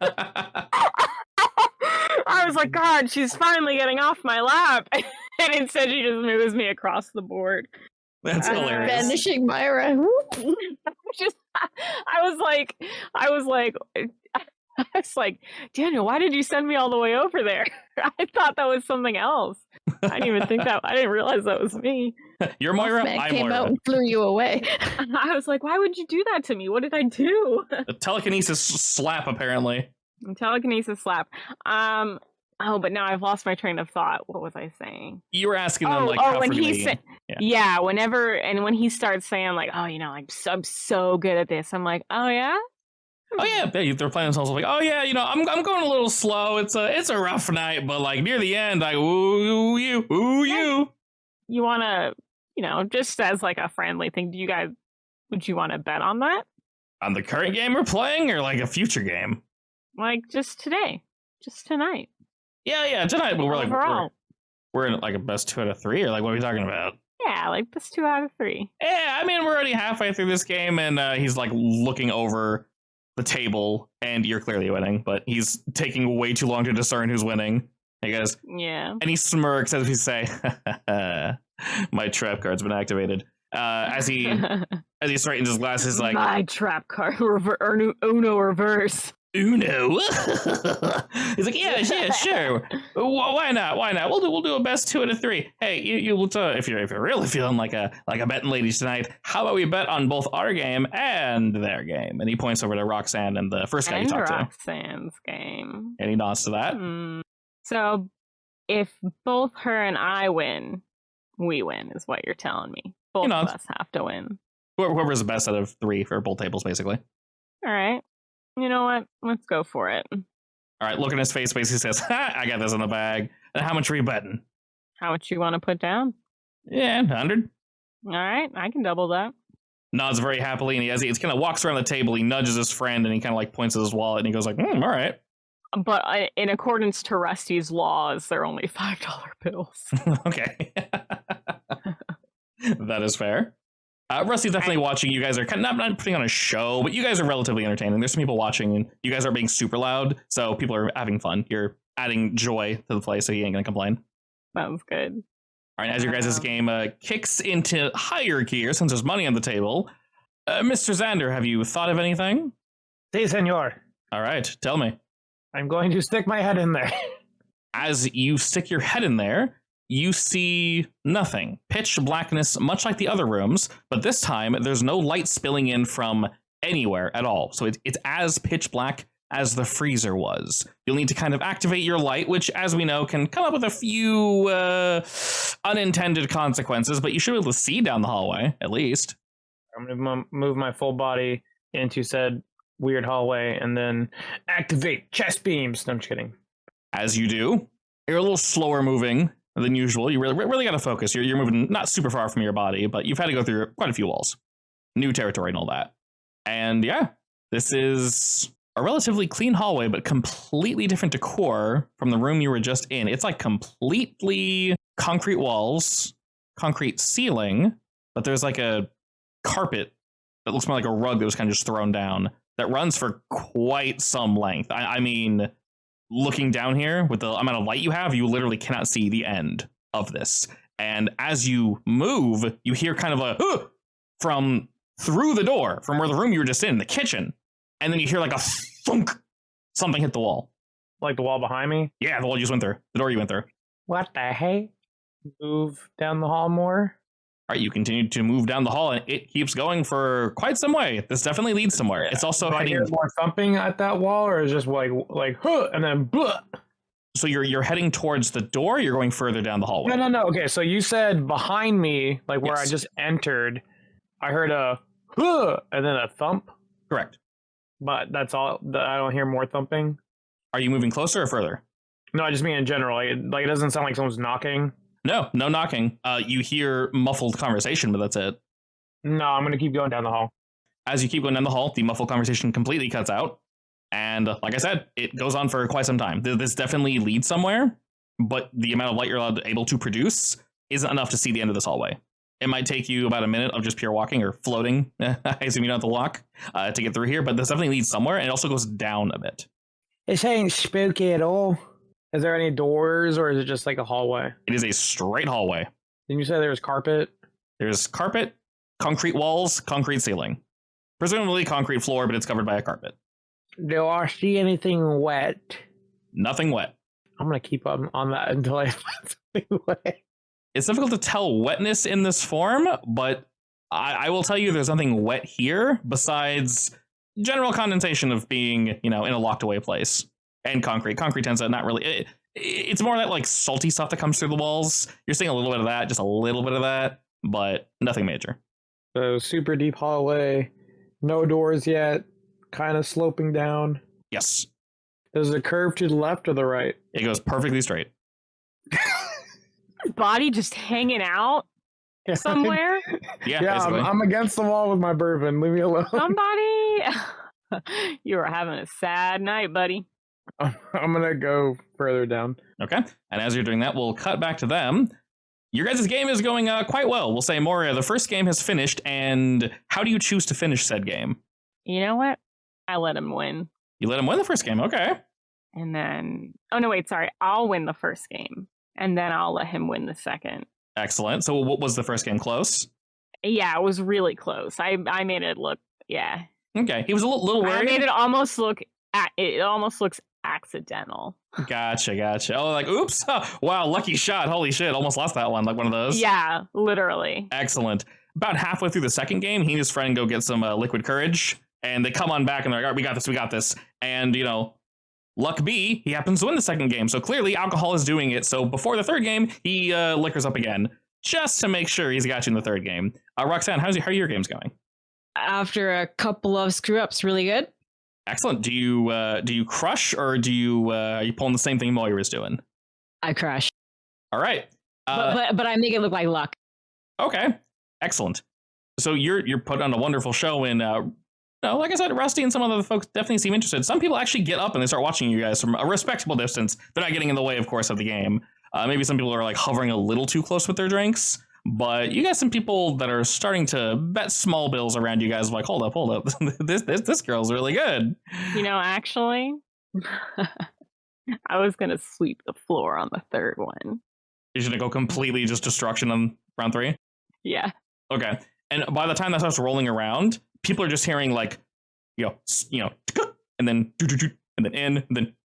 I was like, God, she's finally getting off my lap. And instead she just moves me across the board. That's hilarious. Vanishing Myra. I was like, Daniel, why did you send me all the way over there? I thought that was something else. I didn't even think that. I didn't realize that was me. You're Moira. I'm came Moira. out and flew you away. I was like, why would you do that to me? What did I do? A telekinesis slap, apparently. Telekinesis slap. But now I've lost my train of thought. What was I saying? You were asking them how when frequently. yeah, when he starts saying like, oh, I'm so good at this. I'm like, oh yeah. Oh yeah, they're playing themselves like, oh yeah, I'm going a little slow. It's a rough night, but like near the end, I ooh you. You want to, just as like a friendly thing, would you want to bet on that? On the current game we're playing, or like a future game? Like just today, just tonight. Yeah, tonight. But we're overall. We're in like a best 2 out of 3, or like what are we talking about? Yeah, like best 2 out of 3. Yeah, I mean we're already halfway through this game, and he's like looking over the table, and you're clearly winning, but he's taking way too long to discern who's winning. He goes, yeah, and he smirks as we say, my trap card's been activated. As he straightens his glasses, like, my trap card, Uno reverse. Uno. He's like, yeah, sure. Why not? We'll do a best 2 out of 3. Hey, if you're really feeling like a betting lady tonight, how about we bet on both our game and their game? And he points over to Roxanne and the first guy you talked to. Roxanne's game. And he nods to that. So, if both her and I win, we win, is what you're telling me. Both of us have to win. Whoever's the best out of 3 for both tables, basically. All right. You know what? Let's go for it. All right, look in his face, basically says, I got this in the bag. And how much are you betting? How much you want to put down? Yeah, 100. All right, I can double that. Nods very happily, and he kind of walks around the table, he nudges his friend, and he kind of like points at his wallet, and he goes like, all right. But in accordance to Rusty's laws, they're only $5 bills. Okay. That is fair. Rusty's definitely watching. You guys are kind of not putting on a show, but you guys are relatively entertaining. There's some people watching, and you guys aren't being super loud, so people are having fun. You're adding joy to the play, so he ain't going to complain. Sounds good. All right, as your guys' game kicks into higher gear, since there's money on the table, Mr. Xander, have you thought of anything? Si, senor. All right, tell me. I'm going to stick my head in there. As you stick your head in there, you see nothing. Pitch blackness, much like the other rooms, but this time there's no light spilling in from anywhere at all. So it's as pitch black as the freezer was. You'll need to kind of activate your light, which, as we know, can come up with a few unintended consequences, but you should be able to see down the hallway, at least. I'm going to move my full body into said weird hallway and then activate chest beams. No, I'm just kidding. As you do, you're a little slower moving than usual. You really got to focus. You're moving not super far from your body, but you've had to go through quite a few walls. New territory and all that. And yeah, this is a relatively clean hallway, but completely different decor from the room you were just in. It's like completely concrete walls, concrete ceiling, but there's like a carpet that looks more like a rug that was kind of just thrown down that runs for quite some length. I mean, looking down here with the amount of light you have, you literally cannot see the end of this. And as you move, you hear kind of a from through the door, from where the room you were just in, the kitchen. And then you hear like a thunk, something hit the wall. Like the wall behind me? Yeah, the wall you just went through, the door you went through. What the hey? Move down the hall more. All right, you continue to move down the hall, and it keeps going for quite some way. This definitely leads somewhere. It's also heading. I hear more thumping at that wall, or is just like huh, and then blah. So you're heading towards the door. You're going further down the hallway. No. Okay, so you said behind me, like where Yes. I just entered. I heard a huh, and then a thump. Correct. But that's all. I don't hear more thumping. Are you moving closer or further? No, I just mean in general. Like it doesn't sound like someone's knocking. No knocking. You hear muffled conversation, but that's it. No, I'm gonna keep going down the hall. As you keep going down the hall, the muffled conversation completely cuts out. And like I said, it goes on for quite some time. This definitely leads somewhere, but the amount of light you're able to produce isn't enough to see the end of this hallway. It might take you about a minute of just pure walking or floating. I assume you don't have to walk to get through here, but this definitely leads somewhere, and it also goes down a bit. This ain't spooky at all. Is there any doors, or is it just like a hallway? It is a straight hallway. Didn't you say there was carpet? There's carpet, concrete walls, concrete ceiling. Presumably concrete floor, but it's covered by a carpet. Do I see anything wet? Nothing wet. I'm gonna keep on that until I find something wet. It's difficult to tell wetness in this form, but I will tell you there's nothing wet here besides general condensation of being, in a locked away place. And concrete. Concrete tends to not really... It's more that like salty stuff that comes through the walls. You're seeing a little bit of that, just a little bit of that, but nothing major. So super deep hallway, no doors yet, kind of sloping down. Yes. Does it curve to the left or the right? It goes perfectly straight. Body just hanging out somewhere. Yeah, I'm against the wall with my bourbon. Leave me alone. Somebody. You are having a sad night, buddy. I'm gonna go further down. Okay. And as you're doing that, we'll cut back to them. Your guys' game is going quite well. We'll say, Moria, the first game has finished, and how do you choose to finish said game? You know what? I let him win. You let him win the first game, okay. And then... Oh, no, wait, sorry. I'll win the first game. And then I'll let him win the second. Excellent. So what was the first game? Close? Yeah, it was really close. I made it look... Yeah. Okay. He was a little worried. I made it almost look... It almost looks accidental. Gotcha. Oh, like, oops. Wow, lucky shot. Holy shit. Almost lost that one. Like one of those. Yeah, literally. Excellent. About halfway through the second game, he and his friend go get some liquid courage, and they come on back and they're like, all right, we got this. And, luck B, he happens to win the second game. So clearly alcohol is doing it. So before the third game, he liquors up again just to make sure he's got you in the third game. Roxanne, how are your games going? After a couple of screw ups, really good. Excellent. Do you crush, or are you pulling the same thing Moira was doing? I crush. All right. But I make it look like luck. Okay. Excellent. So you're putting on a wonderful show, and like I said, Rusty and some other folks definitely seem interested. Some people actually get up and they start watching you guys from a respectable distance. They're not getting in the way, of course, of the game. Maybe some people are like hovering a little too close with their drinks. But you got some people that are starting to bet small bills around you guys. Like, hold up, this girl's really good. Actually, I was gonna sweep the floor on the third one. You're gonna go completely just destruction on round 3. Yeah. Okay. And by the time that starts rolling around, people are just hearing like, and then and then in, and then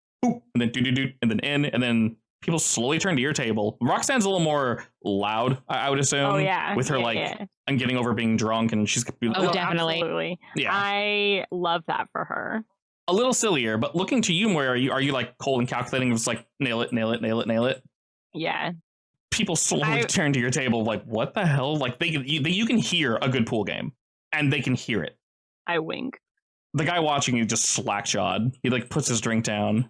and then and then in, and then people slowly turn to your table. Roxanne's a little more loud, I would assume. Oh, yeah. With her, I'm getting over being drunk, and she's... Oh, definitely. Absolutely. Yeah. I love that for her. A little sillier, but looking to you, Moira, are you like cold and calculating? It's like nail it, nail it, nail it, nail it. Yeah. People slowly turn to your table, like, what the hell? Like you can hear a good pool game, and they can hear it. I wink. The guy watching you just slack-jawed. He like puts his drink down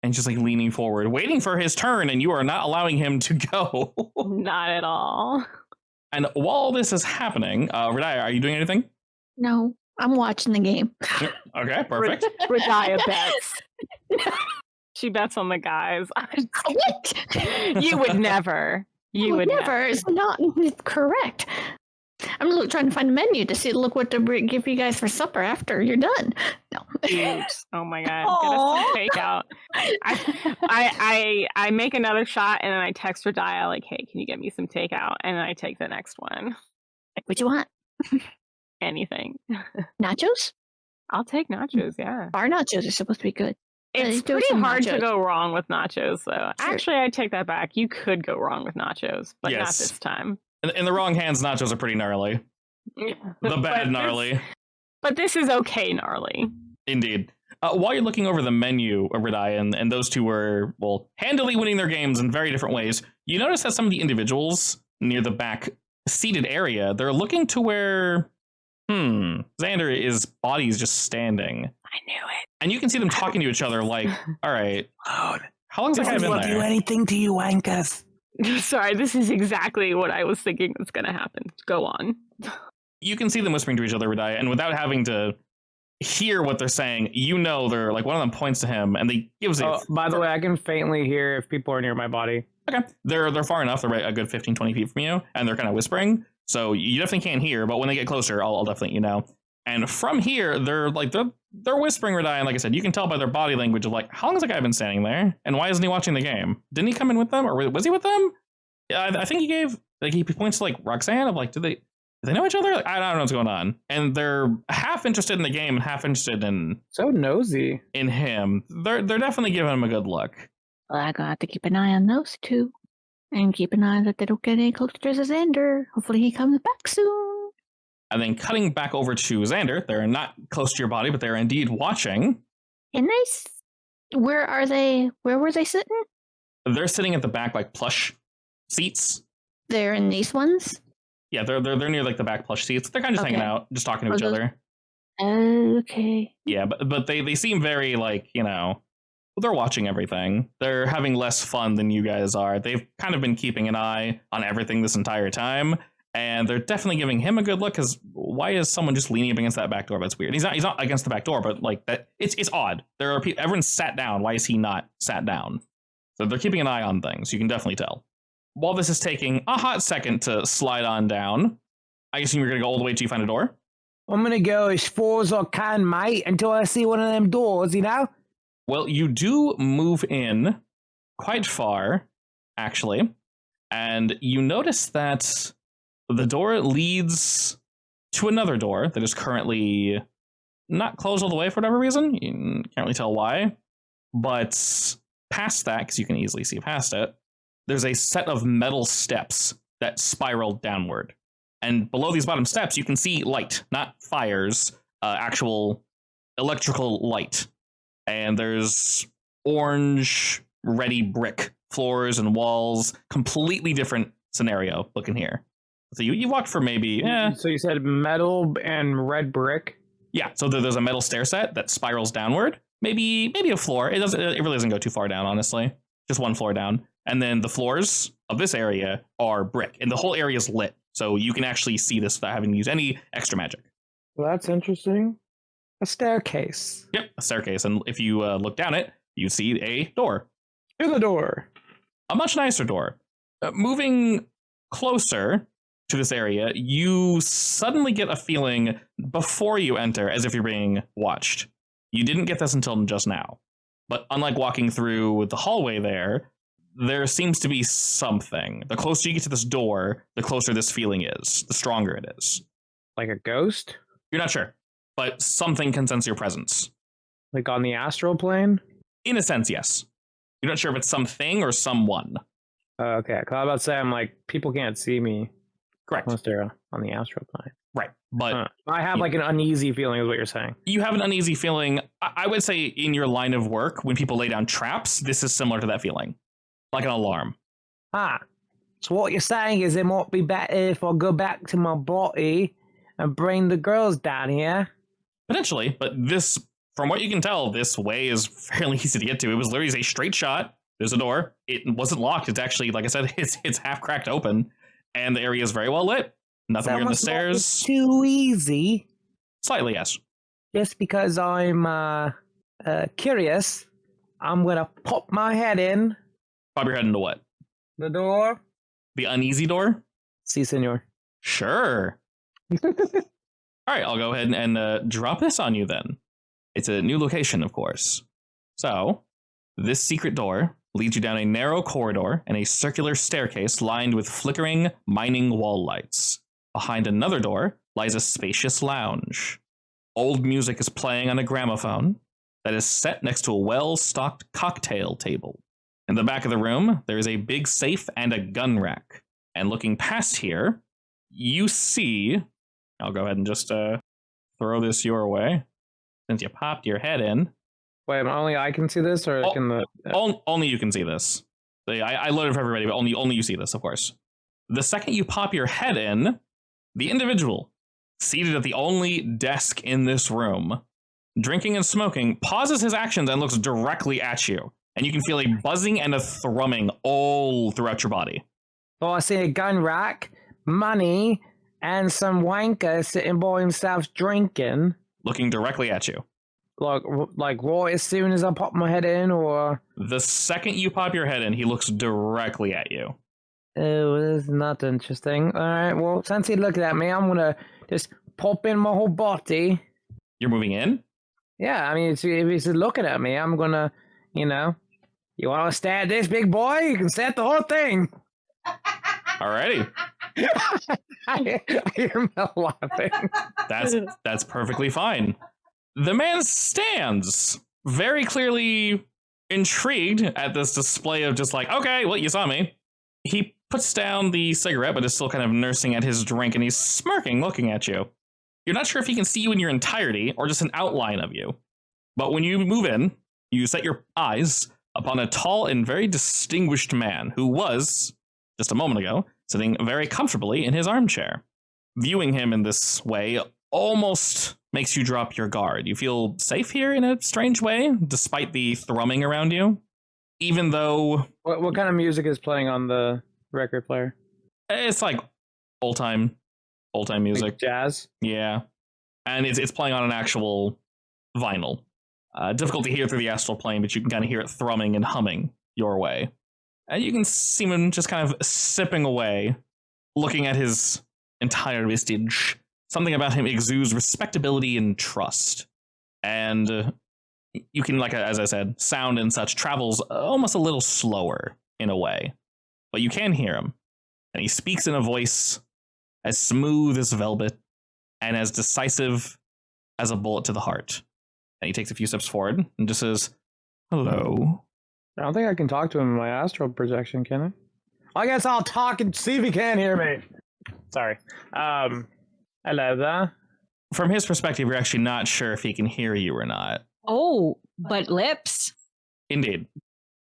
and just like leaning forward, waiting for his turn, and you are not allowing him to go. Not at all. And while this is happening, Radia, are you doing anything? No, I'm watching the game. Okay, perfect. Radia bets. She bets on the guys. What? You would never. You would never. It's not correct. I'm trying to find a menu to see. Look what to give you guys for supper after you're done. No. Oops. Oh my god! Get us some takeout. I make another shot and then I text Radia like, "Hey, can you get me some takeout?" And then I take the next one. What you want? Anything. Nachos? I'll take nachos. Yeah. Bar nachos are supposed to be good. It's do pretty some hard to nachos. go wrong with nachos, though. Sure. Actually, I take that back. You could go wrong with nachos, but not Yes. this time. In the wrong hands, nachos are pretty gnarly. The bad gnarly. But this is okay gnarly. Indeed. While you're looking over the menu, Radia, and those two were, well, handily winning their games in very different ways, you notice that some of the individuals near the back seated area, they're looking to where, Xander, body is just standing. I knew it. And you can see them talking to each other like, all right, how long's that guy been Will do there? anything to you, wankers. Sorry, this is exactly what I was thinking was going to happen. Go on. You can see them whispering to each other, Radia, and without having to hear what they're saying, you know they're like, one of them points to him, and they gives a... By the way, I can faintly hear if people are near my body. Okay, they're far enough, they're right a good 15, 20 feet from you, and they're kind of whispering, so you definitely can't hear, but when they get closer, I'll definitely let you know. And from here, they're whispering, Radia, and like I said, you can tell by their body language of like, how long has the guy been standing there? And why isn't he watching the game? Didn't he come in with them? Or was he with them? Yeah, I think he gave, like, he points to like Roxanne of like, do they know each other? Like, I don't know what's going on. And they're half interested in the game and half interested in So nosy. in him. They're definitely giving him a good look. Well, I got to keep an eye on those two. And keep an eye that they don't get any closer to Xander. Hopefully he comes back soon. And then cutting back over to Xander, they're not close to your body, but they're indeed watching. And where are they? Where were they sitting? They're sitting at the back, like plush seats. They're in these ones? Yeah, they're near like the back plush seats. They're kind of just hanging Okay. out, just talking to Are each those- other. Okay. Yeah, but they seem very like, they're watching everything. They're having less fun than you guys are. They've kind of been keeping an eye on everything this entire time. And they're definitely giving him a good look, because why is someone just leaning up against that back door? That's weird. He's not against the back door, but like that, it's odd. There are people, everyone's sat down. Why is he not sat down? So they're keeping an eye on things. You can definitely tell. While this is taking a hot second to slide on down, I assume you're gonna go all the way till you find a door. I'm gonna go as far as I can, mate, until I see one of them doors, you know? Well, you do move in quite far, actually, and you notice that the door leads to another door that is currently not closed all the way for whatever reason. You can't really tell why. But past that, because you can easily see past it, there's a set of metal steps that spiral downward. And below these bottom steps, you can see light, not fires, actual electrical light. And there's orange, ready brick floors and walls, completely different scenario looking here. So you walked for maybe, So you said metal and red brick? yeah. So there's a metal stair set that spirals downward. Maybe a floor. It really doesn't go too far down, honestly. Just one floor down. And then the floors of this area are brick, and the whole area is lit. So you can actually see this without having to use any extra magic. Well, that's interesting. A staircase. Yep, a staircase. And if you look down it, you see a door. To the door. A much nicer door. Moving closer to this area, you suddenly get a feeling before you enter as if you're being watched. You didn't get this until just now. But unlike walking through the hallway there seems to be something. The closer you get to this door, the closer this feeling is, the stronger it is. Like a ghost? You're not sure, but something can sense your presence. Like on the astral plane? In a sense, yes. You're not sure if it's something or someone. Okay, 'cause I was about to say, I'm like, people can't see me Correct. unless they're on the astral plane. Right. But I have like an uneasy feeling is what you're saying. you have an uneasy feeling. I would say in your line of work, when people lay down traps, this is similar to that feeling. Like an alarm. So what you're saying is it might be better if I go back to my body and bring the girls down here? Potentially, but this, from what you can tell, this way is fairly easy to get to. It was literally a straight shot. There's a door. It wasn't locked. It's actually, like I said, it's half cracked open, and the area is very well lit. Nothing weird on the stairs. Too easy. Slightly, yes. Just because I'm curious, I'm gonna pop my head in. Pop your head into what? The door. The uneasy door? Si, senor. Sure. All right, I'll go ahead and drop this on you then. It's a new location, of course. So, this secret door leads you down a narrow corridor and a circular staircase lined with flickering mining wall lights. Behind another door lies a spacious lounge. Old music is playing on a gramophone that is set next to a well-stocked cocktail table. In the back of the room, there is a big safe and a gun rack. And looking past here, you see... I'll go ahead and just throw this your way, since you popped your head in. Wait, only I can see this, or can the... Only you can see this. I loaded for everybody, but only you see this, of course. The second you pop your head in, the individual seated at the only desk in this room, drinking and smoking, pauses his actions and looks directly at you. And you can feel a buzzing and a thrumming all throughout your body. Oh, I see a gun rack, money, and some wanker sitting by himself drinking. Looking directly at you. Like right as soon as I pop my head in, or... The second you pop your head in, he looks directly at you. Oh, this is not interesting. Alright, well, since he's looking at me, I'm gonna just pop in my whole body. You're moving in? Yeah, I mean, if he's looking at me, I'm gonna, you want to stare at this, big boy? You can stare at the whole thing. Alrighty. I hear him laughing. That's perfectly fine. The man stands, very clearly intrigued at this display of just like, okay, well, you saw me. He puts down the cigarette, but is still kind of nursing at his drink, and he's smirking, looking at you. You're not sure if he can see you in your entirety or just an outline of you. But when you move in, you set your eyes upon a tall and very distinguished man who was, just a moment ago, sitting very comfortably in his armchair. Viewing him in this way almost makes you drop your guard. You feel safe here in a strange way, despite the thrumming around you. Even though... What kind of music is playing on the record player? It's like old-time music. Like jazz? Yeah. And it's playing on an actual vinyl. Difficult to hear through the astral plane, but you can kind of hear it thrumming and humming your way. And you can see him just kind of sipping away, looking at his entire vestige. Something about him exudes respectability and trust. And you can, like as I said, sound and such travels almost a little slower in a way. But you can hear him. And he speaks in a voice as smooth as velvet and as decisive as a bullet to the heart. And he takes a few steps forward and just says, hello. I don't think I can talk to him in my astral projection, can I? I guess I'll talk and see if he can hear me. Sorry. Hello there. From his perspective, you're actually not sure if he can hear you or not. Oh, but lips? Indeed.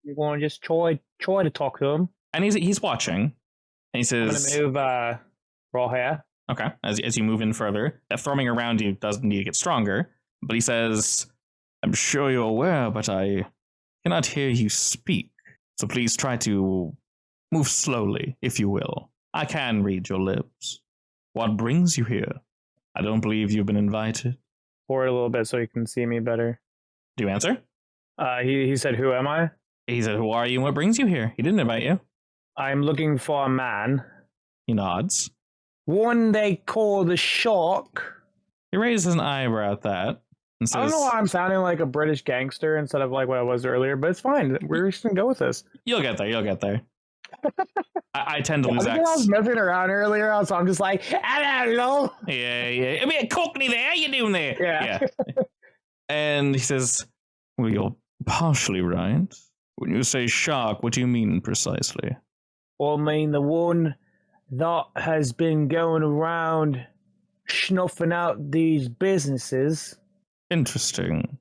You want to just try to talk to him? And he's watching. And he says... I'm going to move right here. Okay. As you move in further, that thrumming around you does need to get stronger. But he says, I'm sure you're aware, but I cannot hear you speak. So please try to move slowly, if you will. I can read your lips. What brings you here? I don't believe you've been invited. Forward a little bit so you can see me better. Do you answer? He said, who am I? He said, who are you and what brings you here? He didn't invite you. I'm looking for a man. He nods. One they call the Shark. He raises an eyebrow at that. And says, I don't know why I'm sounding like a British gangster instead of like what I was earlier, but it's fine. We're just going to go with this. You'll get there. I tend to lose I was messing around earlier, so I'm just like, hello. Yeah. I mean, Cockney there, how you doing there? Yeah. And he says, well, you're partially right. When you say shark, what do you mean precisely? Well, I mean the one that has been going around snuffing out these businesses. Interesting.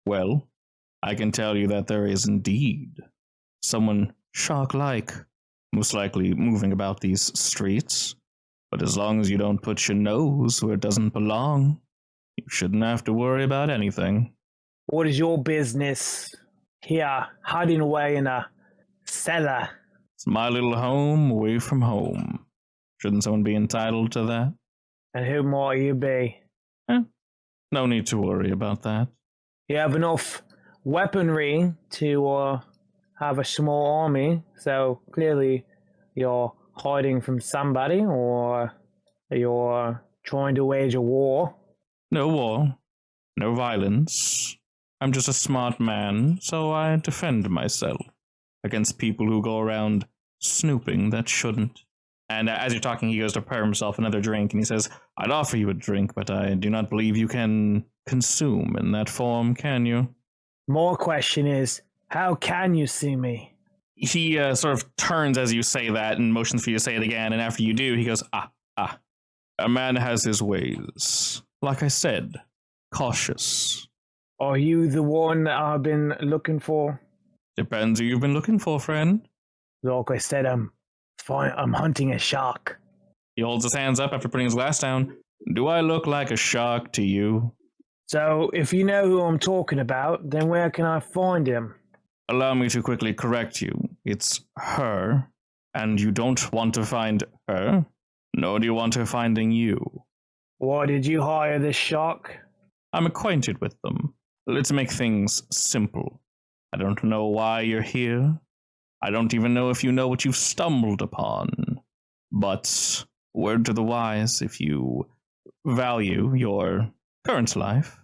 Well, I can tell you that there is indeed someone shark-like, most likely moving about these streets. But as long as you don't put your nose where it doesn't belong, you shouldn't have to worry about anything. What is your business here, hiding away in a cellar? It's my little home away from home. Shouldn't someone be entitled to that? And who might you be? No need to worry about that. You have enough weaponry to have a small army, so clearly you're hiding from somebody, or you're trying to wage a war. No war, no violence. I'm just a smart man, so I defend myself against people who go around snooping that shouldn't. And as you're talking, he goes to prepare himself another drink, and he says, I'd offer you a drink, but I do not believe you can consume in that form, can you? More question is, how can you see me? He sort of turns as you say that and motions for you to say it again, and after you do, he goes, a man has his ways. Like I said, cautious. Are you the one that I've been looking for? Depends who you've been looking for, friend. Like I said, I'm hunting a shark. He holds his hands up after putting his glass down. Do I look like a shark to you? So, if you know who I'm talking about, then where can I find him? Allow me to quickly correct you. It's her, and you don't want to find her, nor do you want her finding you. Why did you hire this shark? I'm acquainted with them. Let's make things simple. I don't know why you're here. I don't even know if you know what you've stumbled upon. But, word to the wise, if you value your current life,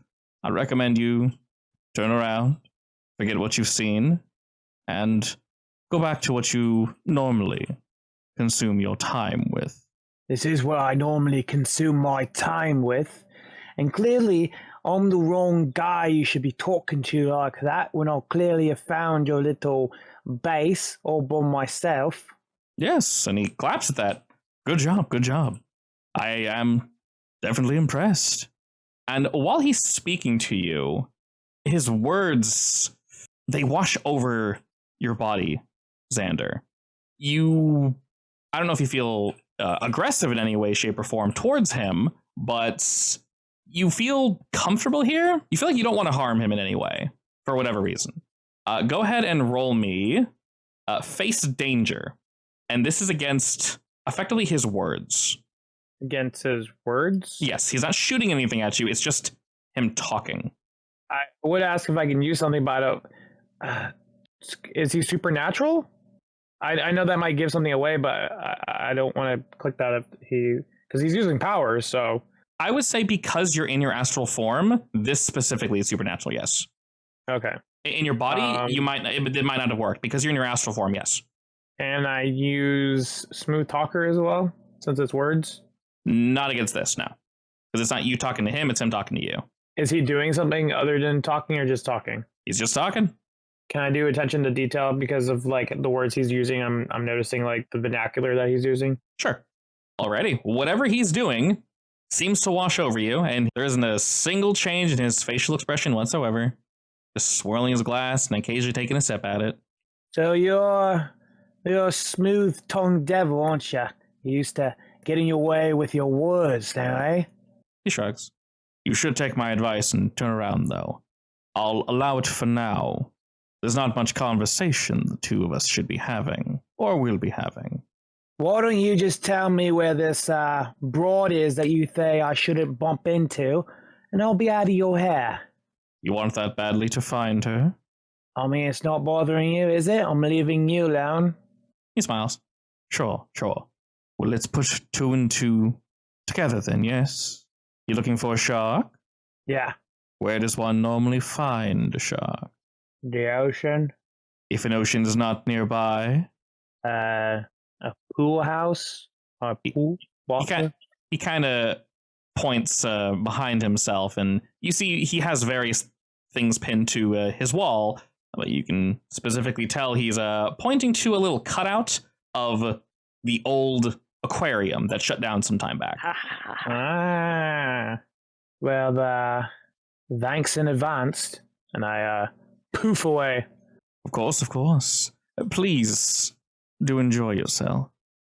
I recommend you turn around, forget what you've seen, and go back to what you normally consume your time with. This is what I normally consume my time with, and clearly I'm the wrong guy you should be talking to like that when I clearly have found your little base all by myself. Yes, and he claps at that. Good job, good job. I am definitely impressed. And while he's speaking to you, his words, they wash over your body, Xander. I don't know if you feel aggressive in any way, shape, or form towards him, but you feel comfortable here. You feel like you don't want to harm him in any way, for whatever reason. Go ahead and roll me face danger. And this is against, effectively, his words. Against his words? Yes, he's not shooting anything at you. It's just him talking. I would ask if I can use something, but is he supernatural? I know that might give something away, but I don't want to click that because he's using powers, so. I would say because you're in your astral form, this specifically is supernatural, yes. Okay. In your body, it might not have worked. Because you're in your astral form, yes. And I use smooth talker as well, since it's words? Not against this, no. Because it's not you talking to him, it's him talking to you. Is he doing something other than talking or just talking? He's just talking. Can I do attention to detail because of like the words he's using? I'm noticing like the vernacular that he's using. Sure. Alrighty. Whatever he's doing seems to wash over you, and there isn't a single change in his facial expression whatsoever. Just swirling his glass and occasionally taking a sip at it. So you're a smooth-tongued devil, aren't you? You used to get in your way with your words now, eh? He shrugs. You should take my advice and turn around, though. I'll allow it for now. There's not much conversation the two of us should be having, or will be having. Why don't you just tell me where this broad is that you say I shouldn't bump into, and I'll be out of your hair. You want that badly to find her? I mean, it's not bothering you, is it? I'm leaving you alone. He smiles. Sure. Well, let's put two and two together then, yes? You looking for a shark? Yeah. Where does one normally find a shark? The ocean. If an ocean is not nearby? A pool house? A pool? Water? He kind of points behind himself, and you see he has various things pinned to his wall, but you can specifically tell he's pointing to a little cutout of the old aquarium that shut down some time back. Ah. Well, thanks in advance. And I poof away. Of course, of course. Please do enjoy yourself.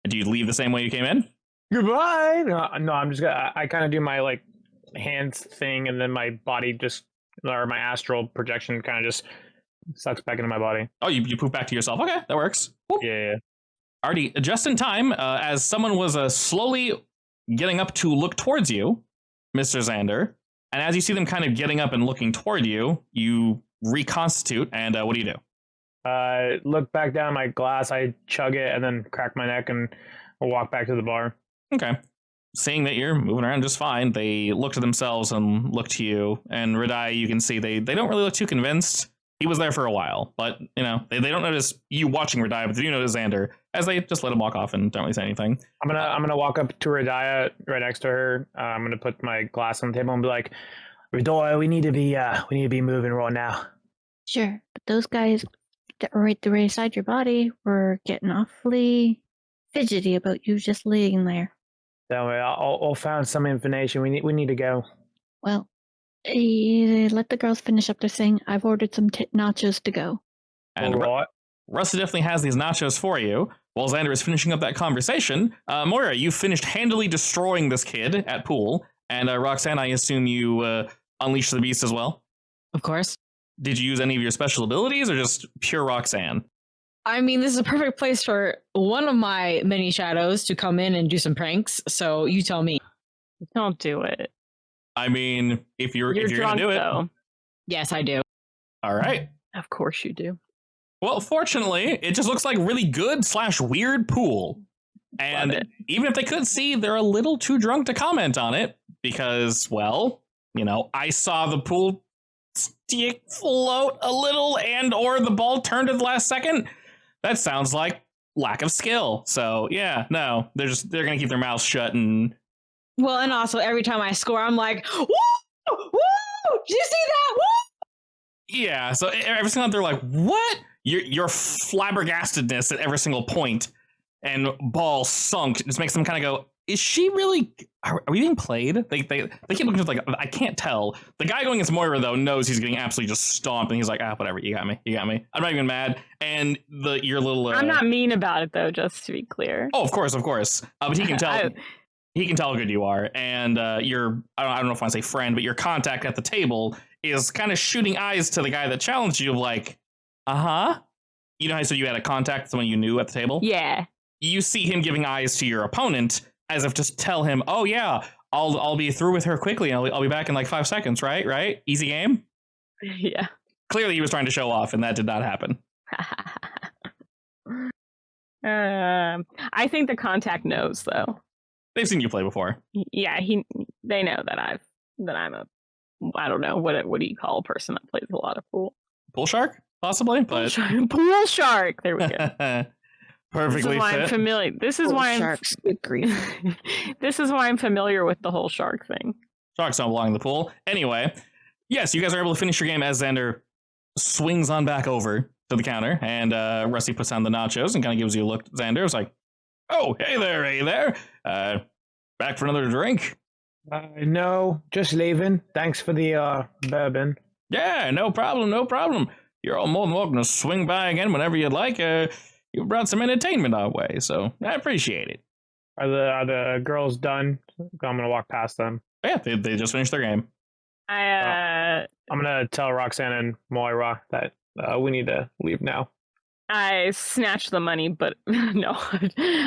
Do you leave the same way you came in? Goodbye. No, I'm just gonna. I kind of do my like hands thing, and then my body just, or my astral projection, kind of just sucks back into my body. Oh, you poop back to yourself. Okay, that works. Whoop. Yeah. Artie, just in time, as someone was slowly getting up to look towards you, Mr. Xander, and as you see them kind of getting up and looking toward you, you reconstitute, and what do you do? Look back down my glass, I chug it, and then crack my neck and walk back to the bar. Okay. Seeing that you're moving around just fine, they look to themselves and look to you, and Radai, you can see they don't really look too convinced. He was there for a while, but, you know, they don't notice you watching Radai, but they do notice Xander, as they just let him walk off and don't really say anything. I'm gonna walk up to Radaya right next to her. I'm gonna put my glass on the table and be like, Radaya, we need to be moving right now. Sure, but those guys that were right there inside your body were getting awfully fidgety about you just laying there. Don't worry, I'll find some information. We need to go. Well, let the girls finish up their thing. I've ordered some nachos to go. And All right. Rusty definitely has these nachos for you. While Xander is finishing up that conversation, Moira, you finished handily destroying this kid at pool. And Roxanne, I assume you unleashed the beast as well? Of course. Did you use any of your special abilities or just pure Roxanne? I mean, this is a perfect place for one of my many shadows to come in and do some pranks. So you tell me. Don't do it. I mean, if you're drunk, gonna do it, though. Yes, I do. all right. Of course you do. Well, fortunately, it just looks like really good / weird pool. And even if they could see, they're a little too drunk to comment on it because, well, you know, I saw the pool stick float a little and or the ball turned at the last second. That sounds like lack of skill. So yeah, no, they're gonna keep their mouths shut. And Well, and also every time I score, I'm like, woo! Woo! Did you see that? Woo! yeah, so every single time they're like, what? Your flabbergastedness at every single point and ball sunk just makes them kind of go, is she really, are we being played? They keep looking just like, I can't tell. The guy going against Moira, though, knows he's getting absolutely just stomped, and he's like, whatever, you got me. I'm not even mad. And your little... I'm not mean about it, though, just to be clear. Oh, of course. But he can tell... He can tell how good you are, and your, I don't know if I want to say friend, but your contact at the table is kind of shooting eyes to the guy that challenged you, like, uh-huh. You know how you said you had a contact, someone you knew at the table? Yeah. You see him giving eyes to your opponent, as if to tell him, oh yeah, I'll be through with her quickly, and I'll be back in like 5 seconds, right? Easy game? Yeah. Clearly he was trying to show off, and that did not happen. I think the contact knows, though. They've seen you play before. Yeah, they know that I'm a, I don't know, what do you call a person that plays a lot of pool? Pool shark, possibly, but pool shark. There we go. Perfectly This is why fit. I'm familiar. This is why Sharks, good grief. This is why I'm familiar with the whole shark thing. Sharks don't belong in the pool. Anyway, yes, you guys are able to finish your game as Xander swings on back over to the counter, and Rusty puts on the nachos and kind of gives you a look. Xander is like, oh, hey there. Back for another drink? No, just leaving. Thanks for the bourbon. Yeah, no problem. You're all more than welcome to swing by again whenever you'd like. You brought some entertainment our way, so I appreciate it. Are the girls done? I'm gonna walk past them. Yeah, they just finished their game. I'm gonna tell Roxanne and Moira that we need to leave now. I snatch the money, but no.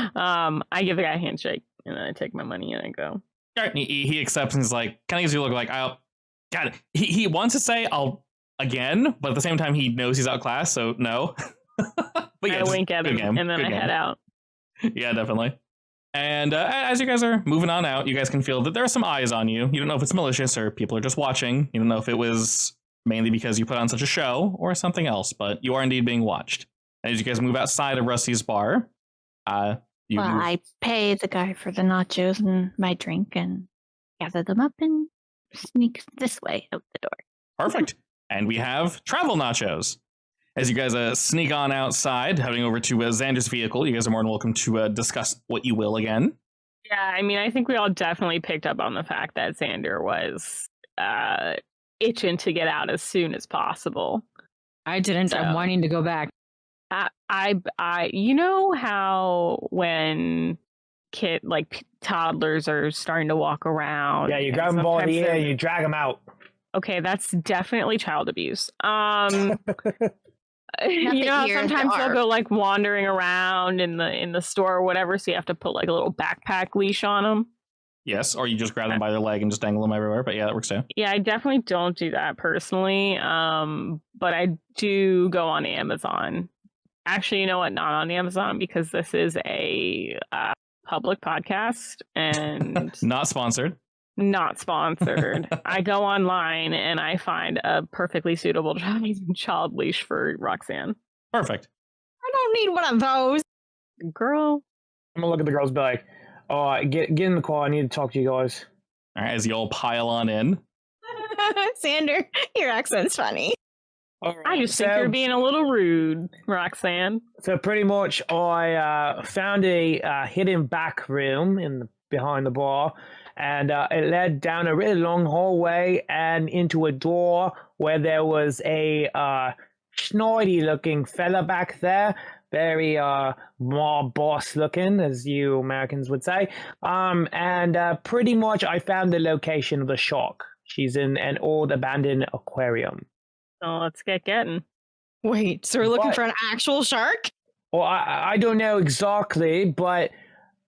I give the guy a handshake, and then I take my money and I go. All right, he accepts and he's like, kind of gives you a look like, I'll... God, he wants to say I'll again, but at the same time he knows he's outclassed, so no. But yeah, I wink at him, game. and then I head out. Yeah, definitely. And as you guys are moving on out, you guys can feel that there are some eyes on you. You don't know if it's malicious or people are just watching. You don't know if it was mainly because you put on such a show or something else, but you are indeed being watched. As you guys move outside of Rusty's bar, I pay the guy for the nachos and my drink and gather them up and sneak this way out the door. Perfect. And we have travel nachos. As you guys sneak on outside, heading over to Xander's vehicle, you guys are more than welcome to discuss what you will again. Yeah, I mean, I think we all definitely picked up on the fact that Xander was itching to get out as soon as possible. I didn't. So- I'm wanting to go back. You know how when toddlers are starting to walk around. Yeah, you and grab them by sometimes the ear they're- and you drag them out. Okay, that's definitely child abuse. You the know how ear, the sometimes they'll arm. go like wandering around in the store or whatever, so you have to put like a little backpack leash on them. Yes, or you just grab them by their leg and just dangle them everywhere. But yeah, that works too. Yeah, I definitely don't do that personally. But I do go on Amazon. Actually, you know what? Not on Amazon because this is a public podcast and Not sponsored. not sponsored. I go online and I find a perfectly suitable child leash for Roxanne. Perfect. I don't need one of those. Girl. I'm gonna look at the girls and be like, all right, get in the car. I need to talk to you guys. All right, as you all pile on in. Xander, your accent's funny. All right, I just think you're being a little rude, Roxanne. So pretty much, I found a hidden back room behind the bar, and it led down a really long hallway and into a door where there was a snotty-looking fella back there, very mob boss looking, as you Americans would say. And pretty much, I found the location of the shark. She's in an old abandoned aquarium. So let's get getting. Wait, so we're looking What? for an actual shark? Well, I don't know exactly, but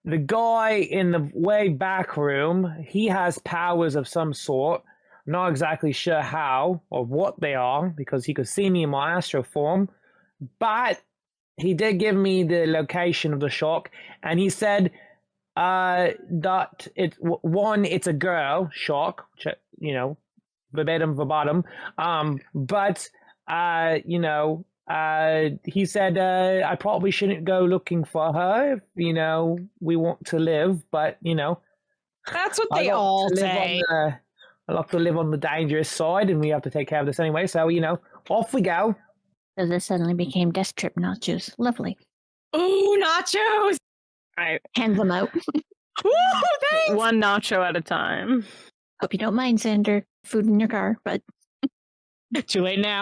the guy in the way back room, he has powers of some sort. Not exactly sure how or what they are, because he could see me in my astral form. But he did give me the location of the shark, and he said that it's a girl shark, which, verbatim. But he said I probably shouldn't go looking for her if, we want to live, but, That's what I they like all to live say. I like to live on the dangerous side, and we have to take care of this anyway, so, off we go. So this suddenly became death trip nachos. Lovely. Ooh, nachos! Hand them out. Ooh, thanks! One nacho at a time. Hope you don't mind, Xander. Food in your car, but Too late now.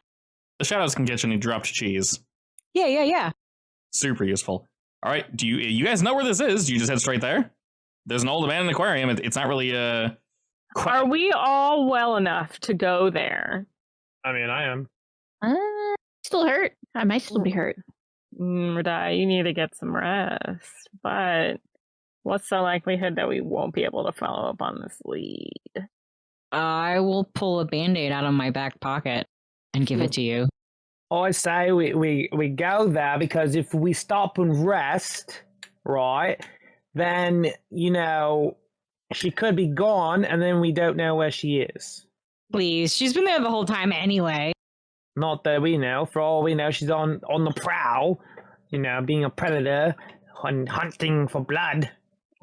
The shadows can get you any dropped cheese. Yeah. Super useful. All right, do you guys know where this is? Do you just head straight there? There's an old abandoned aquarium. It's not really Are we all well enough to go there? I mean, I am. still hurt. I might still be hurt. Radai, you need to get some rest. But what's the likelihood that we won't be able to follow up on this lead? I will pull a Band-Aid out of my back pocket and give it to you. I say we go there, because if we stop and rest, right, then, she could be gone, and then we don't know where she is. Please, she's been there the whole time anyway. Not that we know. For all we know, she's on the prowl, being a predator and hunting for blood.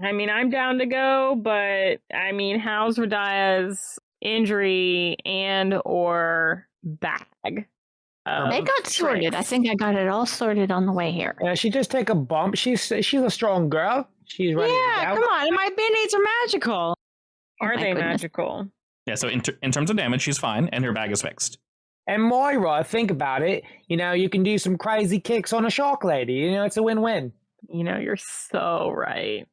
I mean, I'm down to go, but I mean, how's Radia's injury and or bag? They got sorted. I think I got it all sorted on the way here. She just take a bump. She's a strong girl. She's ready Yeah, to go. come on. And my Band-Aids are magical. Are my they goodness. magical? Yeah, so in terms of damage, she's fine, and her bag is fixed. And Moira, think about it. You can do some crazy kicks on a shark lady. It's a win-win. You're so right.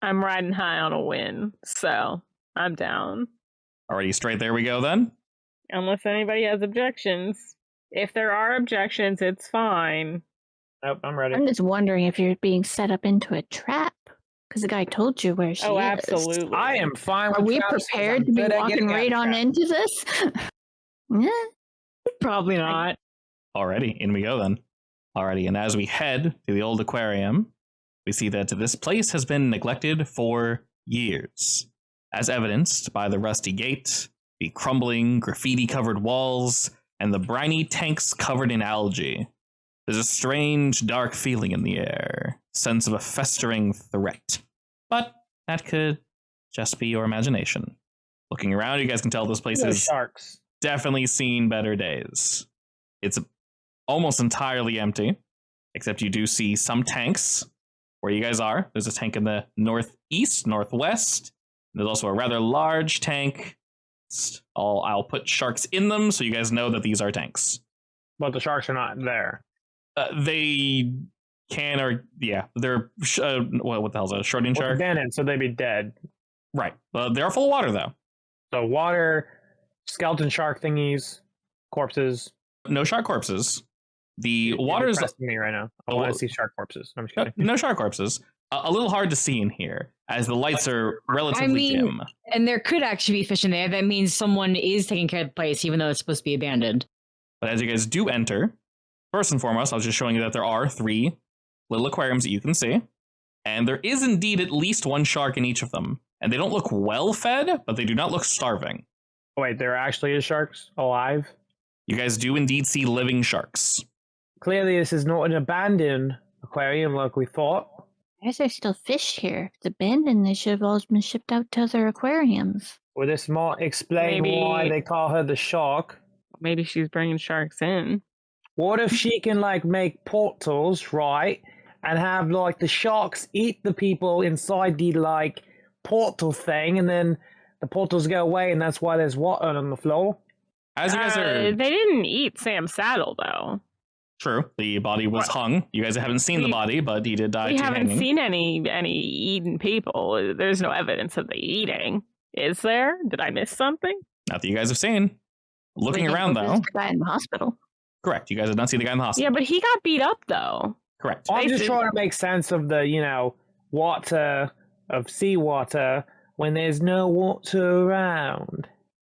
I'm riding high on a win, so I'm down. Alrighty, straight there we go then. Unless anybody has objections. If there are objections, it's fine. Nope, I'm ready. I'm just wondering if you're being set up into a trap. Because the guy told you where she Oh, is. absolutely. I am fine with Are we traps, 'cause prepared I'm to be good at walking getting out right of on traps. into this? Yeah. Probably not. Alrighty, in we go then. Alrighty, and as we head to the old aquarium, we see that this place has been neglected for years, as evidenced by the rusty gate, the crumbling, graffiti-covered walls, and the briny tanks covered in algae. There's a strange, dark feeling in the air, sense of a festering threat. But that could just be your imagination. Looking around, you guys can tell this place Those has sharks. definitely seen better days. It's almost entirely empty, except you do see some tanks where you guys are. There's a tank in the northeast, northwest. There's also a rather large tank. I'll put sharks in them so you guys know that these are tanks. But the sharks are not there. They can, or yeah, they're what the hell's that? A Schrodinger shark? Abandoned, so they'd be dead. Right. They are full of water though. So water, skeleton shark thingies, corpses. No shark corpses. The You're water's depressing me right now. I want to see shark corpses. I'm just kidding. no shark corpses. A little hard to see in here as the lights are relatively dim. And there could actually be fish in there. That means someone is taking care of the place, even though it's supposed to be abandoned. But as you guys do enter, first and foremost, I was just showing you that there are 3 little aquariums that you can see. And there is indeed at least 1 shark in each of them. And they don't look well fed, but they do not look starving. Wait, there actually is sharks alive? You guys do indeed see living sharks. Clearly, this is not an abandoned aquarium like we thought. Why is there still fish here? If it's abandoned, they should have all been shipped out to other aquariums. Well, this might explain Maybe- why they call her the shark. Maybe she's bringing sharks in. What if she can, like, make portals, right? And have, like, the sharks eat the people inside the, like, portal thing, and then the portals go away, and that's why there's water on the floor? As you guys are... They didn't eat Sam Saddle, though. True, the body was hung. You guys haven't seen the body, but he did die We to haven't hanging. seen any eaten people. There's no evidence of the eating. Is there? Did I miss something? Not that you guys have seen. Looking We around, didn't though. visit the guy in the hospital. Correct, you guys did not see the guy in the hospital. Yeah, but he got beat up, though. Correct. I'm just see. trying to make sense of the, water, of seawater, when there's no water around.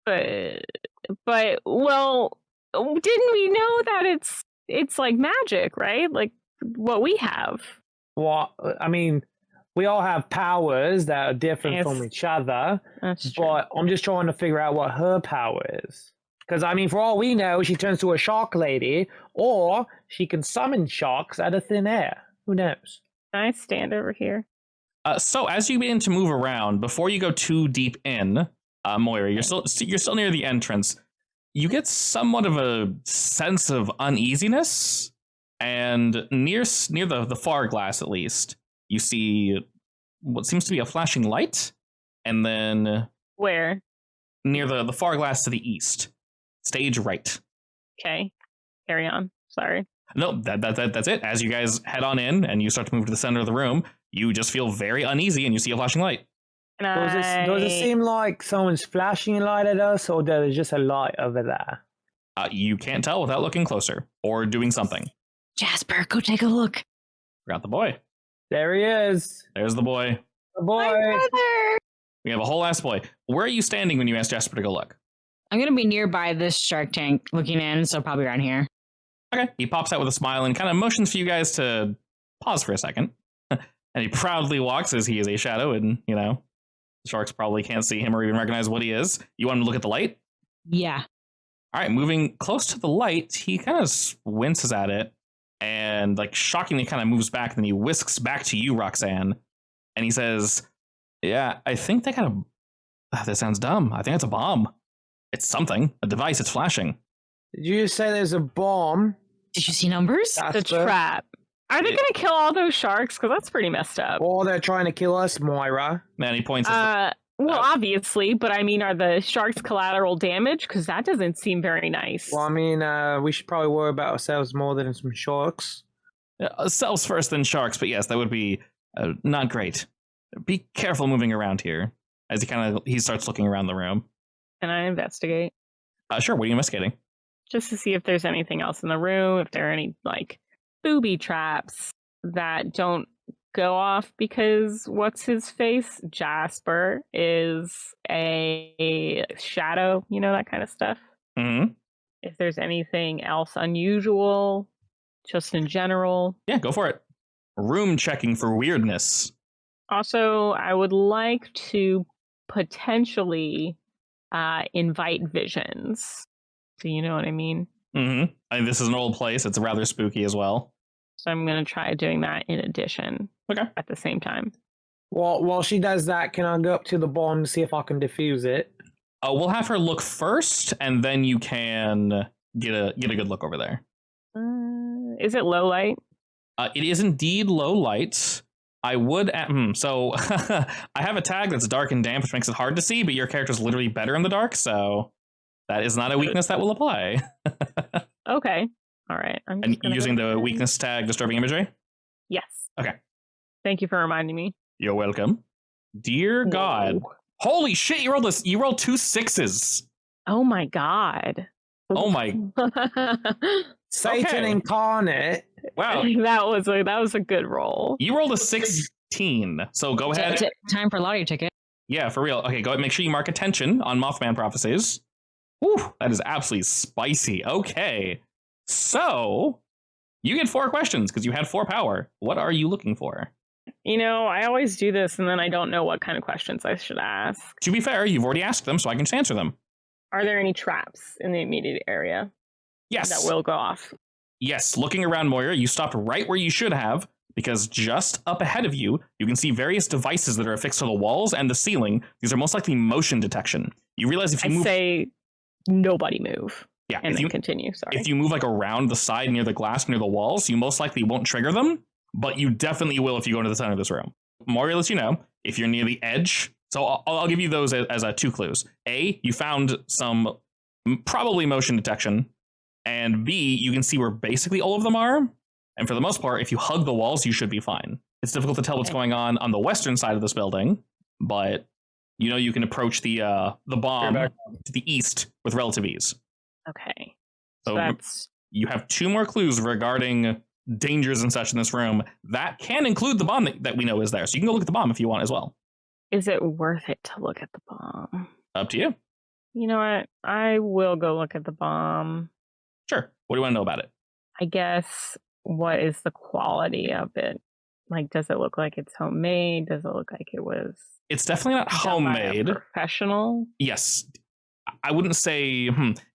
But well, didn't we know that it's like magic, right? Like what we have. Well, I mean, we all have powers that are different Yes. from each other, That's true. but I'm just trying to figure out what her power is. Because, I mean, for all we know, she turns to a shark lady, or she can summon sharks out of thin air. Who knows? Can I stand over here? So as you begin to move around, before you go too deep in, Moira, you're still near the entrance. You get somewhat of a sense of uneasiness, and near the far glass, at least, you see what seems to be a flashing light, and then Where? near the far glass to the east, stage right. Okay. Carry on. Sorry. No, that's it. As you guys head on in and you start to move to the center of the room, you just feel very uneasy and you see a flashing light. Does it seem like someone's flashing a light at us, or there's just a light over there? You can't tell without looking closer or doing something. Jasper, go take a look. Forgot the boy. There he is. There's the boy. The boy. brother! We have a whole ass boy. Where are you standing when you ask Jasper to go look? I'm going to be nearby this shark tank looking in, so probably around here. Okay. He pops out with a smile and kind of motions for you guys to pause for a second. And he proudly walks as he is a shadow, and, the sharks probably can't see him or even recognize what he is. You want him to look at the light? Yeah. All right, moving close to the light, he kind of winces at it and, shockingly kind of moves back, and then he whisks back to you, Roxanne, and he says, yeah, I think they got that sounds dumb. I think it's a bomb. It's something. A device. It's flashing. Did you say there's a bomb? Did you see numbers? The Jasper? trap. Are they Yeah. going to kill all those sharks? Because that's pretty messed up. Or they're trying to kill us, Moira? And he points Well, obviously, but I mean, are the sharks collateral damage? Because that doesn't seem very nice. Well, I mean, we should probably worry about ourselves more than some sharks. selves first, then sharks. But yes, that would be not great. Be careful moving around here. As he starts looking around the room. Can I investigate? Sure, what are you investigating? Just to see if there's anything else in the room, if there are any, booby traps that don't go off because what's his face? Jasper is a shadow, that kind of stuff. Mm-hmm. If there's anything else unusual, just in general. Yeah, go for it. Room checking for weirdness. Also, I would like to potentially invite visions. Do you know what I mean? Mm-hmm. I mean, this is an old place. It's rather spooky as well. So I'm going to try doing that in addition. Okay. At the same time. Well, while she does that, can I go up to the bomb and see if I can defuse it? We'll have her look first, and then you can get a good look over there. Is it low light? It is indeed low light. I would so I have a tag that's dark and damp, which makes it hard to see, but your character's literally better in the dark, so that is not a weakness that will apply. Okay. All right. I'm And just using the weakness tag disturbing imagery? Yes. Okay. Thank you for reminding me. You're welcome. Dear God. Whoa. Holy shit, you rolled 2 6s. Oh my God. Oh my Satan Okay. incarnate. wow. that was a good roll. You rolled a 16. So go ahead. Time for lottery ticket. Yeah, for real. Okay, go ahead. Make sure you mark attention on Mothman prophecies. Whew, that is absolutely spicy. Okay. So you get 4 questions because you had 4 power. What are you looking for? You know, I always do this and then I don't know what kind of questions I should ask. To be fair, you've already asked them, so I can just answer them. Are there any traps in the immediate area Yes. that will go off? Yes, looking around Moira, you stopped right where you should have, because just up ahead of you, you can see various devices that are affixed to the walls and the ceiling. These are most likely motion detection. You realize if you I move... say nobody move. Yeah, And if then you, continue, sorry. if you move like around the side near the glass, near the walls, you most likely won't trigger them, but you definitely will if you go into the center of this room. Moira lets you know if you're near the edge. So I'll give you those as 2 clues. A, you found some probably motion detection, and B, you can see where basically all of them are. And for the most part, if you hug the walls, you should be fine. It's difficult to tell what's going on the western side of this building, but you know you can approach the bomb to the east with relative ease. Okay. So That's you have 2 more clues regarding dangers and such in this room. That can include the bomb that we know is there. So you can go look at the bomb if you want as well. is it worth it to look at the bomb? Up to you. You know what? I will go look at the bomb. Sure. What do you want to know about it? I guess what is the quality of it? Like, does it look like it's homemade? Does it look like it was It's definitely not done by a homemade. professional? Yes. I wouldn't say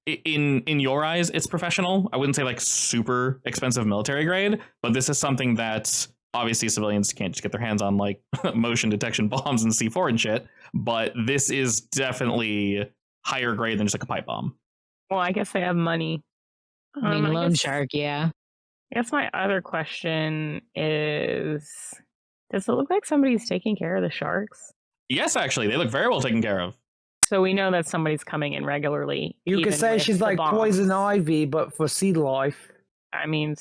in your eyes it's professional. I wouldn't say like super expensive military grade, but this is something that obviously civilians can't just get their hands on, like motion detection bombs and C4 and shit. But this is definitely higher grade than just like a pipe bomb. Well, I guess I have money. I mean, loan guess- shark, yeah. I guess my other question is, does it look like somebody's taking care of the sharks? Yes, actually, they look very well taken care of. So we know that somebody's coming in regularly. You could even say with she's the like bombs. poison ivy, but for sea life. I mean,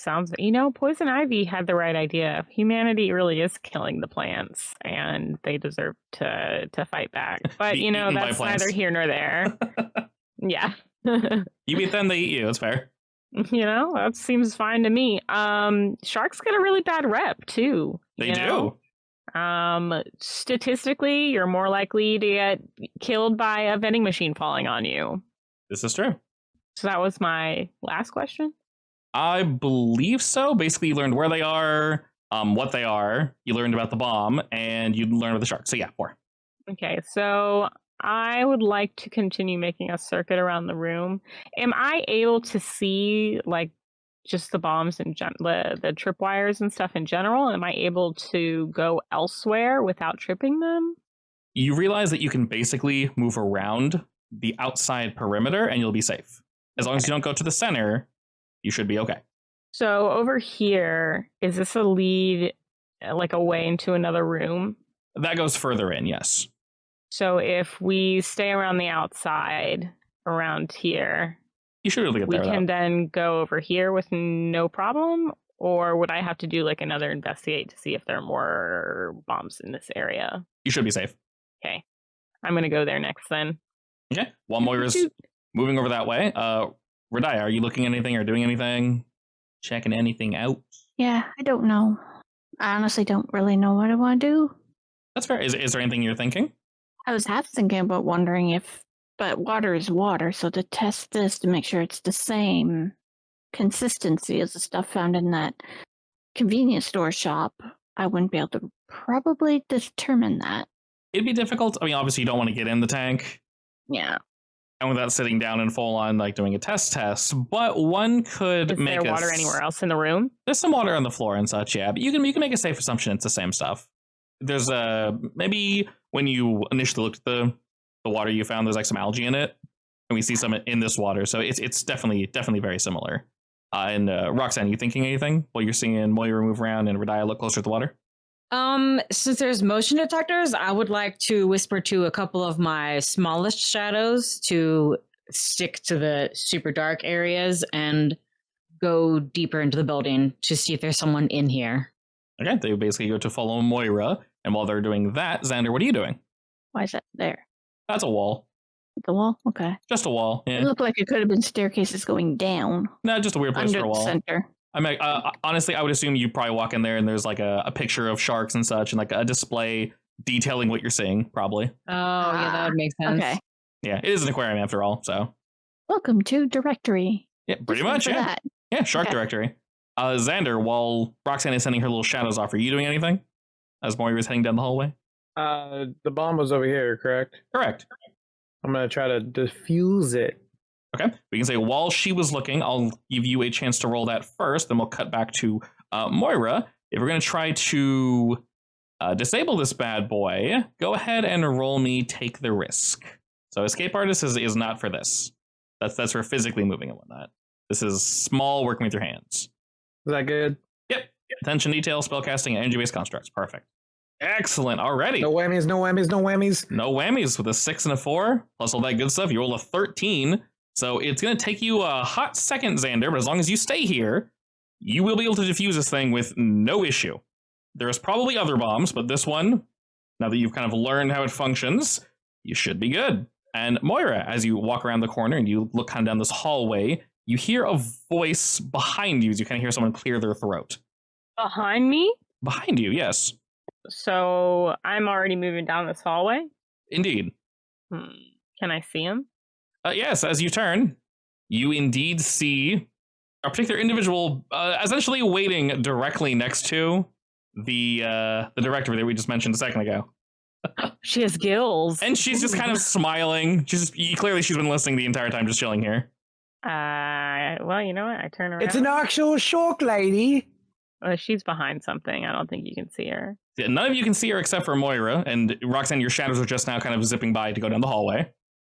Poison Ivy had the right idea. Humanity really is killing the plants, and they deserve to fight back. But, Be you know, eaten by that's plants. neither here nor there. Yeah. You eat them, they eat you. That's fair. You know, that seems fine to me. Sharks get a really bad rep, too. They you know? Statistically, you're more likely to get killed by a vending machine falling on you. This is true. So that was my last question. I believe so. Basically, you learned where they are, what they are. You learned about the bomb, and you learned about the shark. So yeah, 4. Okay, so I would like to continue making a circuit around the room. Am I able to see, like, just the bombs and the tripwires and stuff in general? Am I able to go elsewhere without tripping them? You realize that you can basically move around the outside perimeter, and you'll be safe. As long as you don't go to the center, you should be okay. So over here, is this a lead, like a way into another room? That goes further in, yes. So if we stay around the outside, around here, You should be able to get we there. can Though. then go over here with no problem? Or would I have to do like another investigate to see if there are more bombs in this area? You should be safe. Okay. I'm going to go there next then. Okay. While Moira's moving over that way, Radaya, are you looking at anything or doing anything? Checking anything out? Yeah, I don't know. I honestly don't really know what I want to do. That's fair. Is there anything you're thinking? I was half thinking about wondering if, but water is water, so to test this to make sure it's the same consistency as the stuff found in that convenience store shop, I wouldn't be able to probably determine that. It'd be difficult. I mean, obviously, you don't want to get in the tank. Yeah. And without sitting down and full on like doing a test, but one could Is make there water anywhere else in the room? There's some water on the floor and such, yeah. But you can make a safe assumption it's the same stuff. There's maybe when you initially looked at the water you found, there's like some algae in it, and we see some in this water, so it's definitely very similar. And Roxanne, you thinking anything while you're seeing Moira move around and Radia look closer at the water? Since there's motion detectors, I would like to whisper to a couple of my smallest shadows to stick to the super dark areas and go deeper into the building to see if there's someone in here. Okay, they basically go to follow Moira, and while they're doing that, Xander, what are you doing? Why is that there? That's a wall. The wall? Okay. Just a wall. It Yeah. looked like it could have been staircases going down. No, just a weird place under for a the wall. center. I mean, honestly, I would assume you probably walk in there and there's like a picture of sharks and such, and like a display detailing what you're seeing, probably. Oh, yeah, that would make sense. Okay. Yeah, it is an aquarium after all, so. Welcome to directory. Yeah, pretty Just much, for yeah. that. Yeah, shark Okay. directory. Xander, while Roxanne is sending her little shadows off, are you doing anything? As Moira is heading down the hallway? The bomb was over here, correct? Correct. I'm gonna try to defuse it. Okay, we can say while she was looking, I'll give you a chance to roll that first, then we'll cut back to Moira. If we're going to try to disable this bad boy, go ahead and roll me take the risk. So escape artist is not for this. That's for physically moving and whatnot. This is small working with your hands. Is that good? Yep. Attention detail, spellcasting, and energy-based constructs. Perfect. Excellent. Alrighty. No whammies, no whammies, no whammies. No whammies with a 6 and a 4, plus all that good stuff. You roll a 13. So it's going to take you a hot second, Xander, but as long as you stay here, you will be able to defuse this thing with no issue. There's probably other bombs, but this one, now that you've kind of learned how it functions, you should be good. And Moira, as you walk around the corner and you look kind of down this hallway, you hear a voice behind you as you kind of hear someone clear their throat. Behind me? Behind you, yes. So I'm already moving down this hallway? Indeed. Can I see him? Yes, as you turn, you indeed see a particular individual essentially waiting directly next to the director that we just mentioned a second ago. She has gills. And she's just kind of smiling. Clearly she's been listening the entire time, just chilling here. Well, you know what? I turn around. It's an actual shark lady. She's behind something. I don't think you can see her. Yeah, none of you can see her except for Moira, and Roxanne, your shadows are just now kind of zipping by to go down the hallway.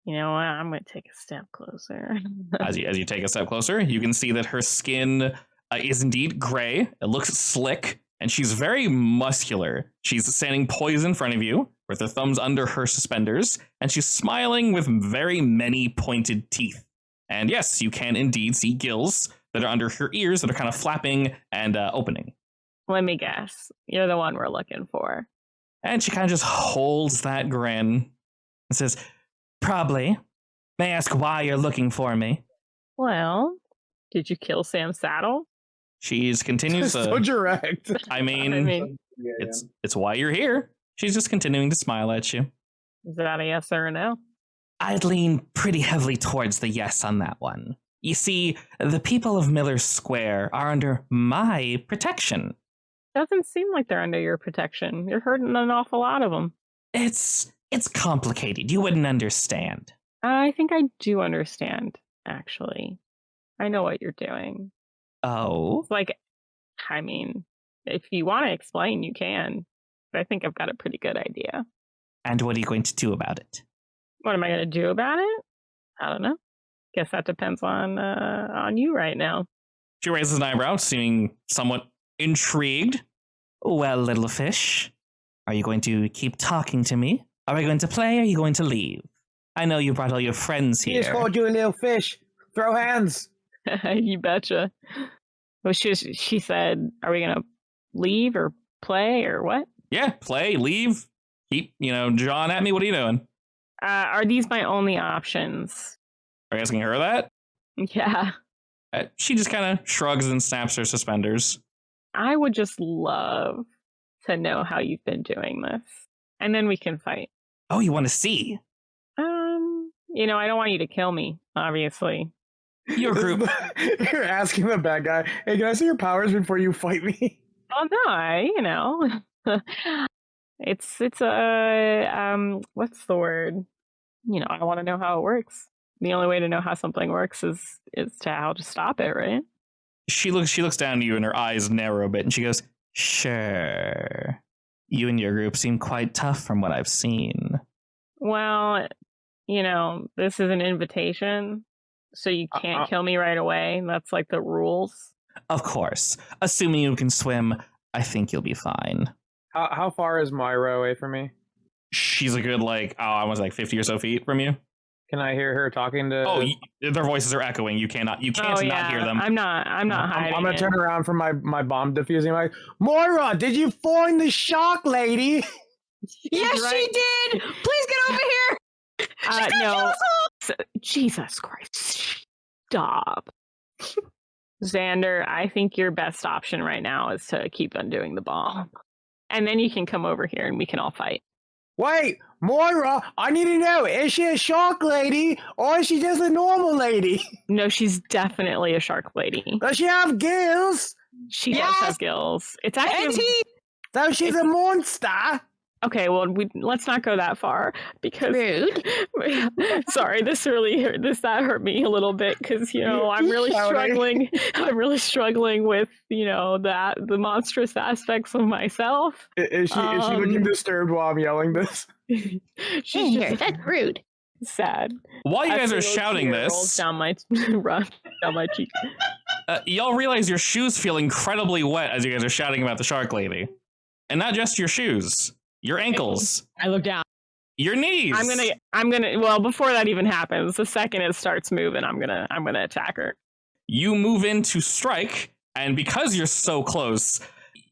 You know what? I'm going to take a step closer. As you take a step closer, you can see that her skin is indeed gray. It looks slick, and she's very muscular. She's standing poised in front of you, with her thumbs under her suspenders, and she's smiling with very many pointed teeth. And yes, you can indeed see gills that are under her ears that are kind of flapping and opening. Let me guess. You're the one we're looking for. And she kind of just holds that grin and says, "Probably. May I ask why you're looking for me?" Well, did you kill Sam Saddle? She continues So direct. I mean, it's why you're here. She's just continuing to smile at you. Is that a yes or a no? I'd lean pretty heavily towards the yes on that one. You see, the people of Miller Square are under my protection. Doesn't seem like they're under your protection. You're hurting an awful lot of them. It's complicated. You wouldn't understand. I think I do understand, actually. I know what you're doing. Oh? It's like, I mean, if you want to explain, you can. But I think I've got a pretty good idea. And what are you going to do about it? What am I going to do about it? I don't know. Guess that depends on you right now. She raises an eyebrow, seeming somewhat intrigued. Well, little fish, are you going to keep talking to me? Are we going to play, or are you going to leave? I know you brought all your friends He just here. called you a little fish. Throw hands. You betcha. Well, she said, are we going to leave or play or what? Yeah, play, leave, keep, jawing at me. What are you doing? Are these my only options? Are you asking her that? Yeah. She just kind of shrugs and snaps her suspenders. I would just love to know how you've been doing this. And then we can fight. Oh, you want to see? I don't want you to kill me, obviously. Your group. You're asking the bad guy, "Hey, can I see your powers before you fight me?" Oh no, it's what's the word? I want to know how it works. The only way to know how something works is to how to stop it, right? She looks down at you and her eyes narrow a bit, and she goes, "Sure. You and your group seem quite tough from what I've seen." Well, this is an invitation. So you can't kill me right away? That's like the rules? Of course. Assuming you can swim, I think you'll be fine. How far is Myra away from me? She's a good, I was 50 or so feet from you. Can I hear her talking to... Oh, their voices are echoing. You can't not hear them. I'm not hiding. I'm gonna turn around from my bomb diffusing. Like, Moira, did you find the shark lady? Yes, she did. Please get over here. No. Jesus Christ. Stop. Xander, I think your best option right now is to keep undoing the bomb. And then you can come over here and we can all fight. Wait, Moira, I need to know, is she a shark lady or is she just a normal lady? No, she's definitely a shark lady. Does she have gills? She does have gills. It's actually... So she's a monster? Okay, well, let's not go that far because Rude. Sorry, that hurt me a little bit because I'm really struggling. I'm really struggling with the monstrous aspects of myself. Is she looking disturbed while I'm yelling this? She's just That's rude. sad. While you guys are shouting rolls this, down my cheek. y'all realize your shoes feel incredibly wet as you guys are shouting about the shark lady, and not just your shoes. Your ankles. I look down. Your knees. I'm gonna. Well, before that even happens, the second it starts moving, I'm gonna attack her. You move in to strike, and because you're so close,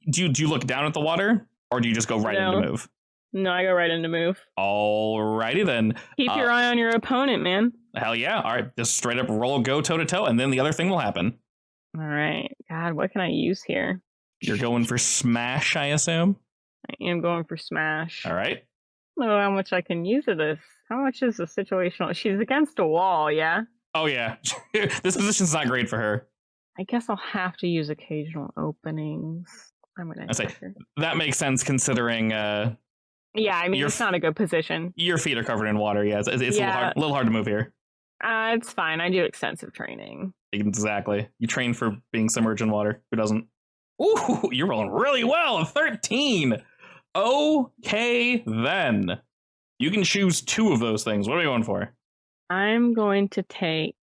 do you look down at the water, or do you just go right into move? No, I go right into move. Alrighty then. Keep your eye on your opponent, man. Hell yeah! All right, just straight up go toe to toe, and then the other thing will happen. All right. God, what can I use here? You're going for smash, I assume. I am going for smash. All right. I don't know how much I can use of this. How much is the situational? She's against a wall, yeah? Oh, yeah. This position's not great for her. I guess I'll have to use occasional openings. I'm going to say that makes sense considering... yeah, I mean, it's not a good position. Your feet are covered in water, yeah. It's a little hard to move here. It's fine. I do extensive training. Exactly. You train for being submerged in water. Who doesn't? Ooh, you're rolling really well. A 13. Okay, then. You can choose two of those things. What are we going for? I'm going to take...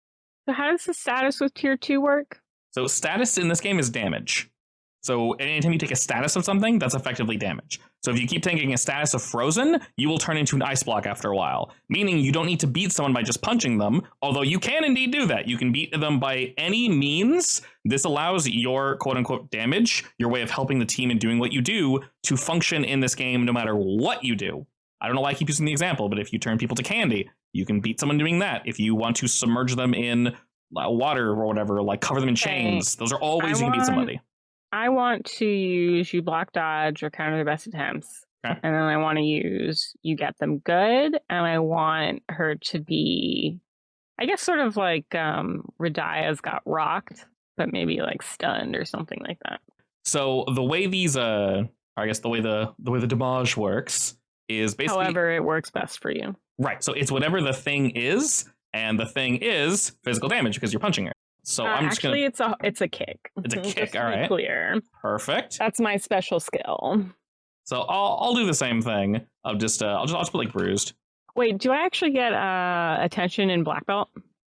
So how does the status with tier 2 work? So status in this game is damage. So anytime you take a status of something, that's effectively damage. So if you keep taking a status of frozen, you will turn into an ice block after a while. Meaning you don't need to beat someone by just punching them, although you can indeed do that. You can beat them by any means. This allows your quote-unquote damage, your way of helping the team and doing what you do, to function in this game no matter what you do. I don't know why I keep using the example, but if you turn people to candy, you can beat someone doing that. If you want to submerge them in water or whatever, like cover them in chains, those are all ways you can beat somebody. I want to use you block dodge or counter their best attempts. Okay. And then I want to use you get them good. And I want her to be, I guess, sort of like Radia's got rocked, but maybe like stunned or something like that. So the way these, I guess the way the damage works is basically... However it works best for you. Right. So it's whatever the thing is, and the thing is physical damage because you're punching her. So I'm just actually, it's a kick. It's a kick. All right. right. Clear. Perfect. That's my special skill. So I'll do the same thing of just I'll just put like bruised. Wait, do I actually get attention in black belt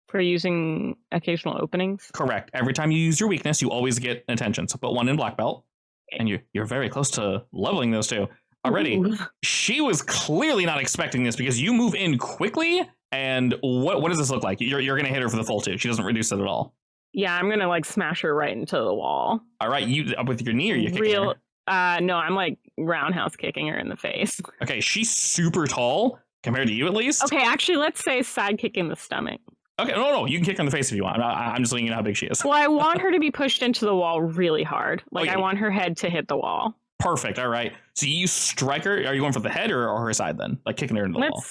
for using occasional openings? Correct. Every time you use your weakness, you always get attention. So put one in black belt, and you're very close to leveling those two already. Ooh. She was clearly not expecting this because you move in quickly. And what does this look like? You're gonna hit her for the full 2. She doesn't reduce it at all. Yeah, I'm gonna like smash her right into the wall. All right, you up with your knee or you kicking her? No, I'm like roundhouse kicking her in the face. Okay, she's super tall compared to you at least. Okay, actually, let's say side kick in the stomach. Okay, no, you can kick her in the face if you want. I'm just letting you know how big she is. Well, I want her to be pushed into the wall really hard. Like I want her head to hit the wall. Perfect. All right. So you strike her. Are you going for the head or her side then? Like kicking her into the wall.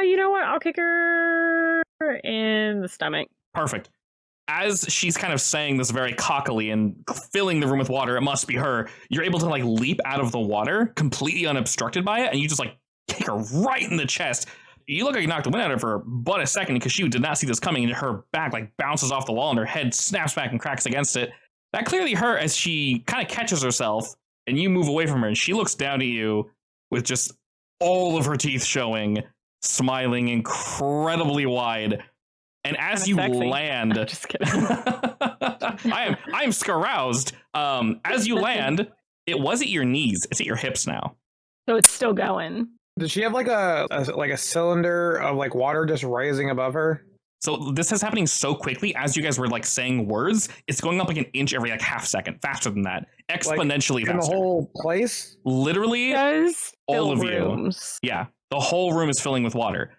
You know what? I'll kick her in the stomach. Perfect. As she's kind of saying this very cockily and filling the room with water, it must be her, you're able to like leap out of the water completely unobstructed by it, and you just like kick her right in the chest. You look like you knocked the wind out of her but a second because she did not see this coming, and her back like bounces off the wall and her head snaps back and cracks against it. That clearly hurt as she kind of catches herself and you move away from her, and she looks down at you with just all of her teeth showing, smiling incredibly wide. And as Kinda you sexy. land, Just kidding. I'm scaroused. As you land, it was at your knees. It's at your hips now. So it's still going. Does she have like a cylinder of like water just rising above her? So this is happening so quickly as you guys were like saying words. It's going up like an inch every like half second, faster than that, exponentially In the faster. whole place? Literally, Does all of fill you. rooms. Yeah, the whole room is filling with water.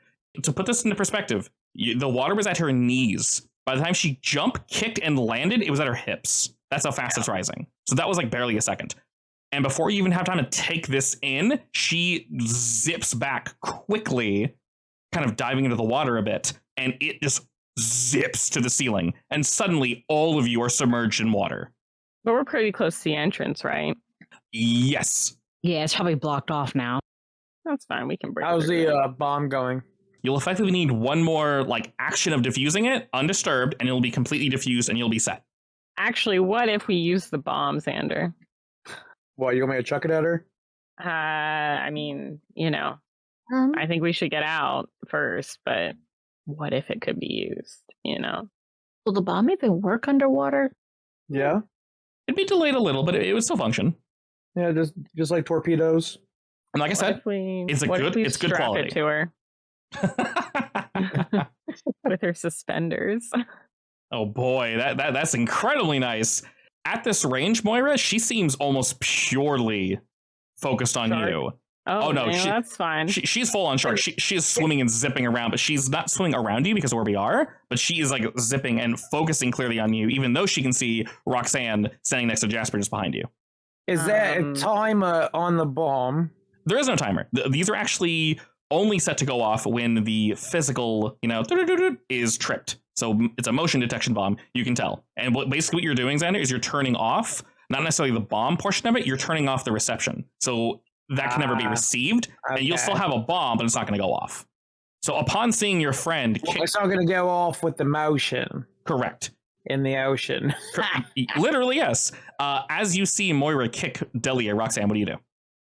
To put this into perspective, the water was at her knees. By the time she jumped, kicked, and landed, it was at her hips. That's how fast it's rising. So that was like barely a second. And before you even have time to take this in, she zips back quickly, kind of diving into the water a bit, and it just zips to the ceiling. And suddenly, all of you are submerged in water. But we're pretty close to the entrance, right? Yes. Yeah, it's probably blocked off now. That's fine. We can break How's through it. the bomb going? You'll effectively need one more like action of diffusing it, undisturbed, and it'll be completely diffused, and you'll be set. Actually, what if we use the bomb, Xander? What, you want me to chuck it at her? I mean, Um, I think we should get out first, but what if it could be used, will the bomb even work underwater? Yeah. It'd be delayed a little, but it would still function. Yeah, just like torpedoes. And like I What said, if we, it's a what if good- we it's good strap quality. it to her with her suspenders. oh boy, that's incredibly nice. At this range, Moira, she seems almost purely focused on Shark. you. Oh, no, no, she- that's fine. She's full on shark. She is swimming and zipping around, but she's not swimming around you because of where we are. But she is like zipping and focusing clearly on you, even though she can see Roxanne standing next to Jasper just behind you. Is there a timer on the bomb? There is no timer. These are actually only set to go off when the physical, is tripped. So it's a motion detection bomb, you can tell. And basically what you're doing, Xander, is you're turning off, not necessarily the bomb portion of it, you're turning off the reception. So that can never be received, and you'll okay. still have a bomb, but it's not going to go off. So upon seeing your friend, It's not going to go off with the motion correct. in the ocean. Literally, yes. As you see Moira kick Delia, Roxanne, what do you do?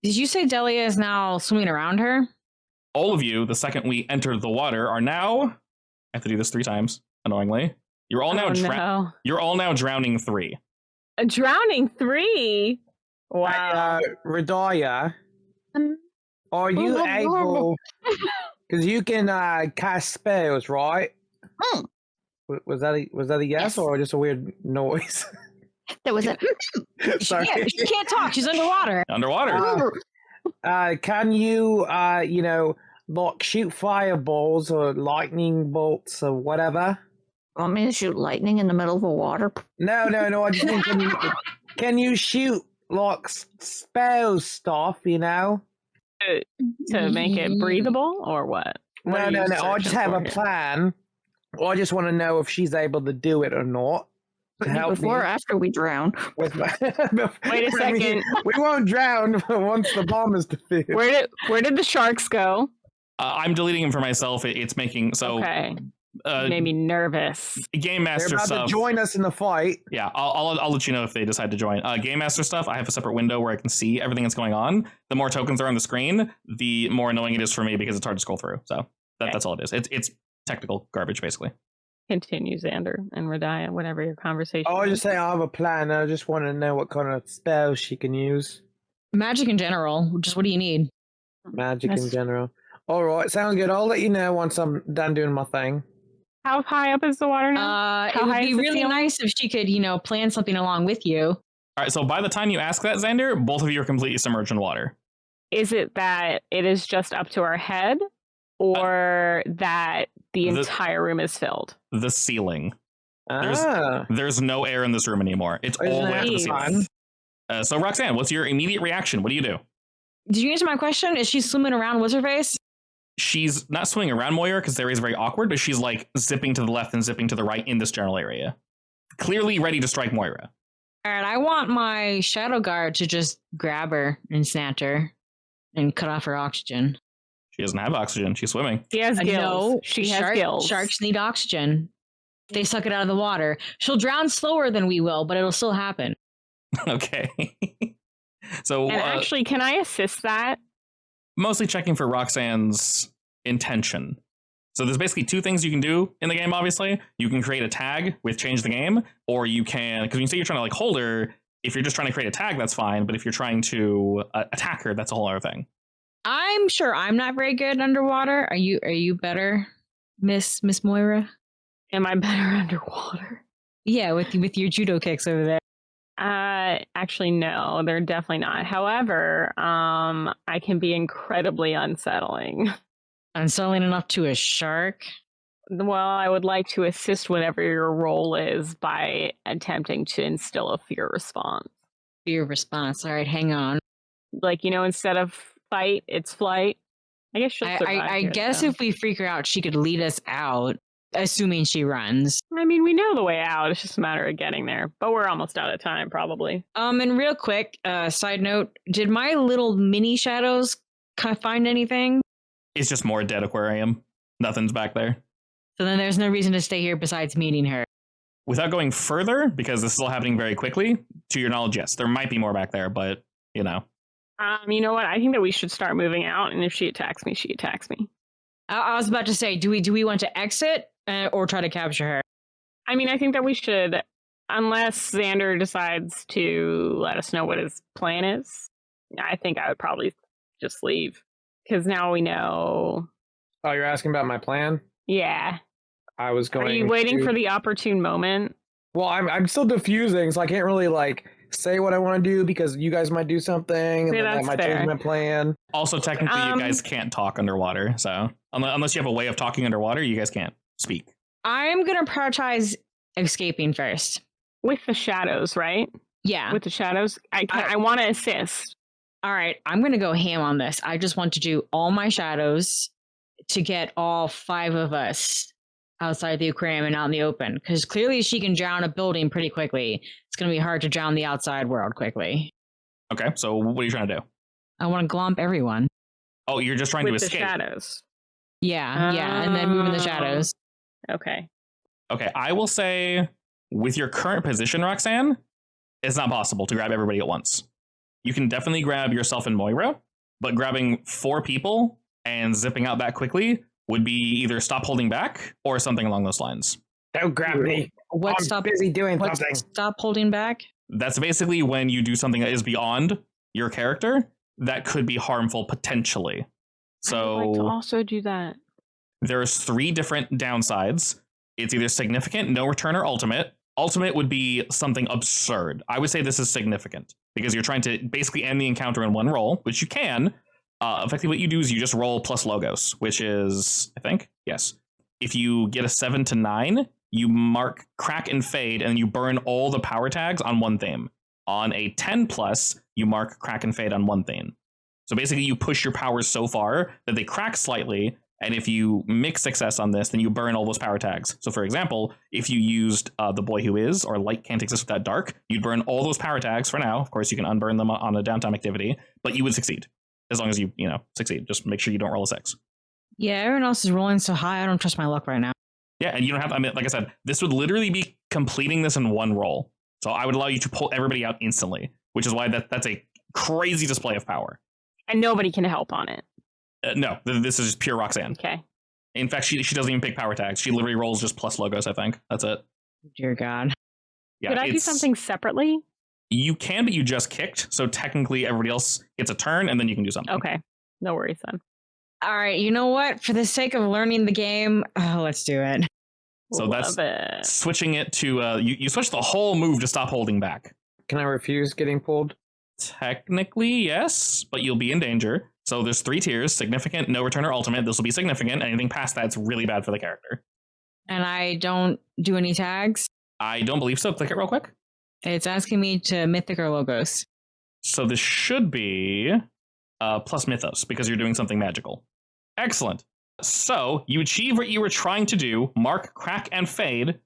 Did you say Delia is now swimming around her? All of you, the second we enter the water, are now. I have to do this 3 times, annoyingly. You're all now no. You're all now drowning 3. A drowning 3? Wow. Radaya, Um, are you able? Because you can cast spells, right? Hmm. Was that a yes, Yes. or just a weird noise? there was a. Sorry. Yeah, she can't talk. She's underwater. Underwater. Can you, like shoot fireballs or lightning bolts or whatever? Want me to shoot lightning in the middle of the water? No. I just mean, can you shoot like spell stuff? To make it breathable or what? What are No. you I just searching have for a here? plan. I just want to know if she's able to do it or not. To help Before or me after we drown? with my. Wait a I mean, second. we won't drown once the bomb is defeated. Where did the sharks go? I'm deleting him for myself. It's making so Okay. uh, Made me nervous. Game They're Master about stuff. to join us in the fight. Yeah, I'll let you know if they decide to join. Game Master stuff, I have a separate window where I can see everything that's going on. The more tokens are on the screen, the more annoying it is for me because it's hard to scroll through. So that's all it is. It's technical garbage, basically. Continue, Xander and Radaya, whatever your conversation. I was is. just saying I have a plan. I just want to know what kind of spells she can use. Magic in general. Just what do you need? Magic in That's- general. All right, sounds good. I'll let you know once I'm done doing my thing. How high up is the water now? It How would high be is the really ceiling? nice if she could, plan something along with you. All right, so by the time you ask that, Xander, both of you are completely submerged in water. Is it that it is just up to our head, or that the the- entire room is filled? The ceiling. There's- Ah, There's no air in this room anymore. It's all the way up to the Isn't that ceiling. fun? So Roxanne, what's your immediate reaction? What do you do? Did you answer my question? Is she swimming around? What's her face? She's not swimming around Moira because the area is very awkward, but she's like zipping to the left and zipping to the right in this general area. Clearly ready to strike Moira. All right, I want my shadow guard to just grab her and snatch her and cut off her oxygen. She doesn't have oxygen. She's swimming. She has gills. No, She has gills. Sharks need oxygen. They suck it out of the water. She'll drown slower than we will, but it'll still happen. Okay. So And actually, can I assist that? mostly checking for Roxanne's intention. So there's basically two things you can do in the game, obviously. You can create a tag with change the game, or you can, because when you say you're trying to like hold her, if you're just trying to create a tag, that's fine. But if you're trying to attack her, that's a whole other thing. I'm sure I'm not very good underwater. Are you better, Miss Moira? Am I better underwater? Yeah, with your judo kicks over there. Actually, no, they're definitely not. However, I can be incredibly unsettling. Unsettling enough to a shark? Well, I would like to assist whatever your role is by attempting to instill a fear response. Fear response. All right, hang on. Like, instead of fight, it's flight. I guess she'll survive I here, guess though. if we freak her out, she could lead us out, assuming she runs. I mean, we know the way out. It's just a matter of getting there. But we're almost out of time, probably. And real quick, side note, did my little mini shadows find anything? It's just more dead aquarium. Nothing's back there. So then there's no reason to stay here besides meeting her. Without going further, because this is all happening very quickly, to your knowledge, yes, there might be more back there, but, You know what? I think that we should start moving out, and if she attacks me, she attacks me. I was about to say, do we want to exit or try to capture her? I mean, I think that we should, unless Xander decides to let us know what his plan is. I think I would probably just leave, because now we know. Oh, you're asking about my plan? Yeah. I was going. Are you waiting for the opportune moment? Well, I'm still diffusing, so I can't really say what I want to do because you guys might do something, and then that might change my plan. Also, technically, you guys can't talk underwater. So unless you have a way of talking underwater, you guys can't speak. I'm going to prioritize escaping first. With the shadows, right? Yeah. With the shadows? I want to assist. All right, I'm going to go ham on this. I just want to do all my shadows to get all 5 of us outside the aquarium and out in the open. Because clearly she can drown a building pretty quickly. It's going to be hard to drown the outside world quickly. Okay, so what are you trying to do? I want to glomp everyone. Oh, you're just trying with to escape. The shadows. Yeah, and then move in the shadows. Okay. Okay, I will say, with your current position, Roxanne, it's not possible to grab everybody at once. You can definitely grab yourself and Moira, but grabbing 4 people and zipping out that quickly would be either stop holding back or something along those lines. Don't grab me. I'm busy doing something. Stop holding back? That's basically when you do something that is beyond your character that could be harmful potentially. So I would like to also do that. There's 3 different downsides. It's either significant, no return, or ultimate. Ultimate would be something absurd. I would say this is significant because you're trying to basically end the encounter in one roll, which you can. Effectively, what you do is you just roll plus logos, which is, I think, yes. If you get a 7 to 9, you mark crack and fade, and you burn all the power tags on one theme. On a 10 plus, you mark crack and fade on one theme. So basically, you push your powers so far that they crack slightly, and if you mix success on this, then you burn all those power tags. So for example, if you used The Boy Who Is, or Light Can't Exist Without Dark, you'd burn all those power tags for now. Of course, you can unburn them on a downtime activity, but you would succeed. As long as you succeed. Just make sure you don't roll a 6. Yeah, everyone else is rolling so high, I don't trust my luck right now. Yeah, and you don't have, like I said, this would literally be completing this in one roll. So I would allow you to pull everybody out instantly, which is why that's a crazy display of power. And nobody can help on it. No, this is just pure Roxanne. Okay. In fact, she doesn't even pick power tags. She literally rolls just plus logos, I think. That's it. Dear God. Yeah, Could I do something separately? You can, but you just kicked. So technically everybody else gets a turn and then you can do something. Okay. No worries then. All right, you know what? For the sake of learning the game, let's do it. So Love that's switching it to, you switch the whole move to stop holding back. Can I refuse getting pulled? Technically, yes, but you'll be in danger. So there's 3 tiers: significant, no return, or ultimate. This will be significant. Anything past that's really bad for the character. And I don't do any tags? I don't believe so. Click it real quick. It's asking me to mythic or logos. So this should be plus mythos because you're doing something magical. Excellent. So you achieve what you were trying to do, mark crack and fade,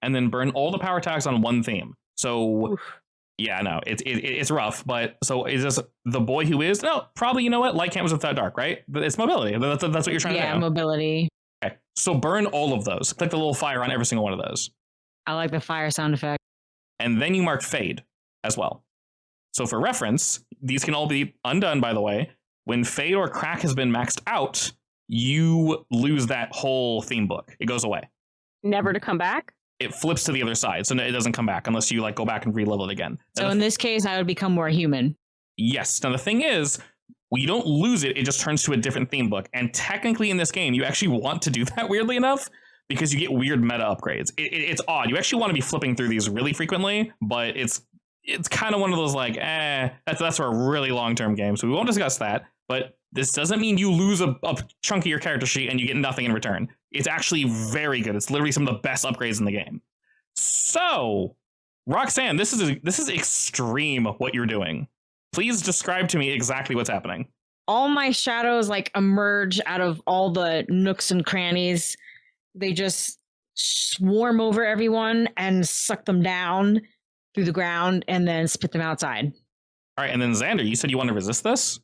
and then burn all the power tags on one theme. So Oof. yeah, no, it's rough. But so is this The Boy Who Is? No, probably, you know what? Light Can't Exist Without Dark, right? It's mobility. That's what you're trying to do. Yeah, mobility. Okay. So burn all of those. Click the little fire on every single one of those. I like the fire sound effect. And then you mark fade as well. So for reference, these can all be undone, by the way. When fade or crack has been maxed out, you lose that whole theme book. It goes away. Never to come back? It flips to the other side, so it doesn't come back unless you like go back and re-level it again. So in this case, I would become more human. Yes. Now the thing is, well, you don't lose it, it just turns to a different theme book. And technically in this game, you actually want to do that, weirdly enough, because you get weird meta upgrades. It's odd. You actually want to be flipping through these really frequently, but it's kind of one of those like, that's for a really long-term game, so we won't discuss that. But this doesn't mean you lose a chunk of your character sheet and you get nothing in return. It's actually very good. It's literally some of the best upgrades in the game. So, Roxanne, this is extreme what you're doing. Please describe to me exactly what's happening. All my shadows like emerge out of all the nooks and crannies. They just swarm over everyone and suck them down through the ground and then spit them outside. All right, and then Xander, you said you want to resist this?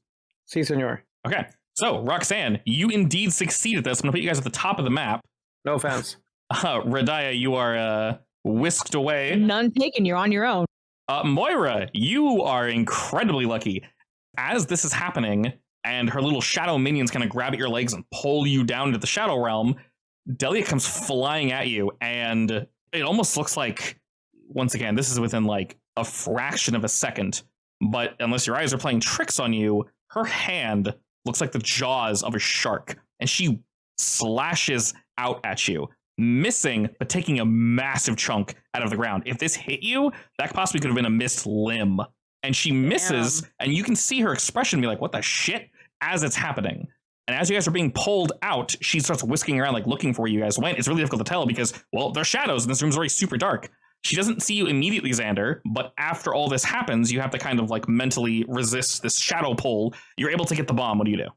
Si, senor. Okay, so Roxanne, you indeed succeed at this. I'm going to put you guys at the top of the map. No offense. Radaya, you are whisked away. None taken, you're on your own. Moira, you are incredibly lucky. As this is happening, and her little shadow minions kind of grab at your legs and pull you down into the shadow realm, Delia comes flying at you, and it almost looks like, once again, this is within like a fraction of a second, but unless your eyes are playing tricks on you, her hand looks like the jaws of a shark, and she slashes out at you, missing, but taking a massive chunk out of the ground. If this hit you, that possibly could have been a missed limb. And she misses, and you can see her expression be like, what the shit, as it's happening. And as you guys are being pulled out, she starts whisking around, like looking for where you guys went. It's really difficult to tell because, well, there's shadows, and this room's already super dark. She doesn't see you immediately, Xander, but after all this happens, you have to kind of like mentally resist this shadow pull. You're able to get the bomb. What do you do?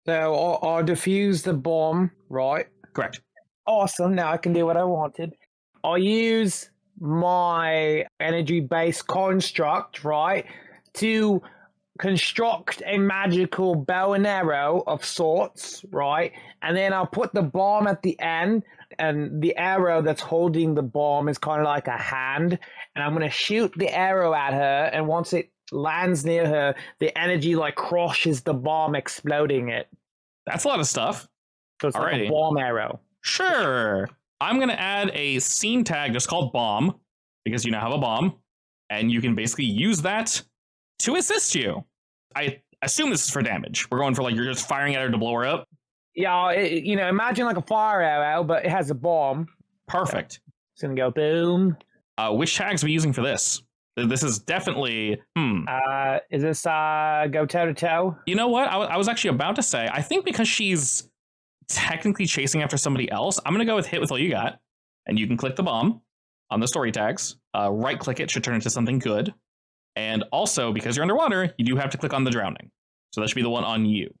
So I'll defuse the bomb, right? Correct. Awesome. Now I can do what I wanted. I'll use my energy-based construct, right, to construct a magical bow and arrow of sorts, right? And then I'll put the bomb at the end, and the arrow that's holding the bomb is kind of like a hand, and I'm going to shoot the arrow at her, and once it lands near her, the energy like crushes the bomb, exploding it. That's a lot of stuff. So it's like a bomb arrow. Sure. I'm going to add a scene tag just called bomb, because you now have a bomb, and you can basically use that to assist you. I assume this is for damage. We're going for like you're just firing at her to blow her up. Yeah, imagine like a fire arrow, but it has a bomb. Perfect. It's going to go boom. Which tags are we using for this? This is definitely, Is this go toe-to-toe? You know what? I was actually about to say, I think because she's technically chasing after somebody else, I'm going to go with hit with all you got. And you can click the bomb on the story tags. Right-click it should turn into something good. And also, because you're underwater, you do have to click on the drowning. So that should be the one on you.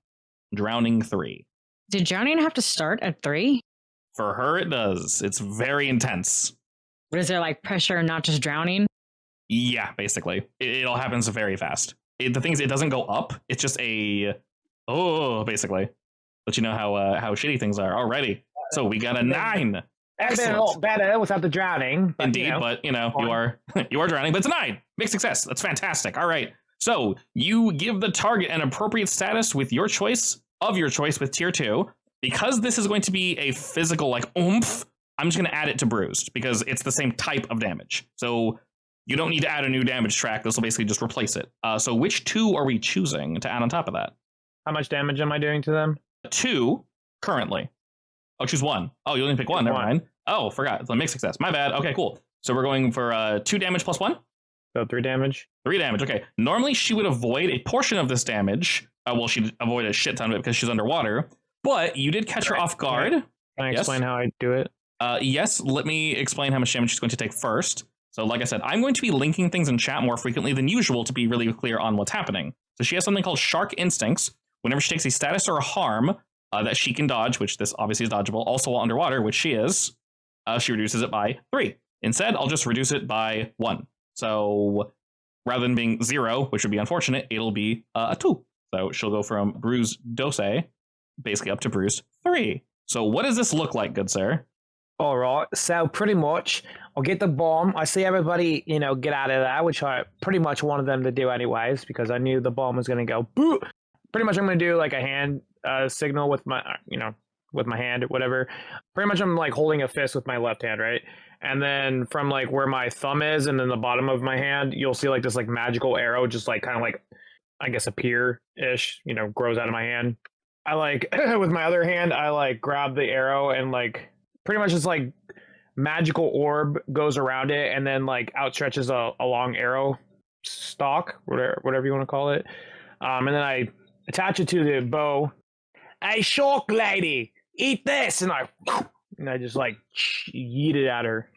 Drowning 3. Did drowning have to start at 3? For her, it does. It's very intense. But is there like pressure and not just drowning? Yeah, basically. It all happens very fast. The thing is, it doesn't go up. It's just basically. Let you know how shitty things are. Alrighty. So we got a 9. That's been a lot better without the drowning. But, Indeed, but you are drowning, but it's a 9. Big success. That's fantastic. All right. So you give the target an appropriate status with your choice with tier 2. Because this is going to be a physical like oomph, I'm just going to add it to bruised because it's the same type of damage. So you don't need to add a new damage track. This will basically just replace it. So which 2 are we choosing to add on top of that? How much damage am I doing to them? 2 currently. Oh, choose 1. Oh, you only pick 1. Never mind. Oh, forgot. It's a mixed success. My bad. Okay, cool. So we're going for 2 damage plus 1. So 3 damage. 3 damage. Okay. Normally she would avoid a portion of this damage. Well, she'd avoid a shit ton of it because she's underwater. But you did catch her off guard. Can I explain how I do it? Yes. Let me explain how much damage she's going to take first. So like I said, I'm going to be linking things in chat more frequently than usual to be really clear on what's happening. So she has something called Shark Instincts. Whenever she takes a status or a harm that she can dodge, which this obviously is dodgeable, also while underwater, which she is, she reduces it by 3. Instead, I'll just reduce it by 1. So rather than being 0, which would be unfortunate, it'll be a 2. So she'll go from bruised dose, basically up to bruised 3. So what does this look like, good sir? All right. So pretty much, I'll get the bomb. I see everybody, get out of there, which I pretty much wanted them to do anyways, because I knew the bomb was going to go boo. pretty much I'm going to do like a hand signal with my, with my hand, whatever. Pretty much I'm like holding a fist with my left hand, right? And then from like where my thumb is and then the bottom of my hand, you'll see like this like magical arrow just like kind of like, I guess, appear-ish, grows out of my hand. I like, with my other hand, I like grab the arrow and like pretty much it's like magical orb goes around it and then like outstretches a long arrow stalk, whatever you want to call it. And then I attach it to the bow. Hey, shark lady, eat this! And I just like yeet it at her.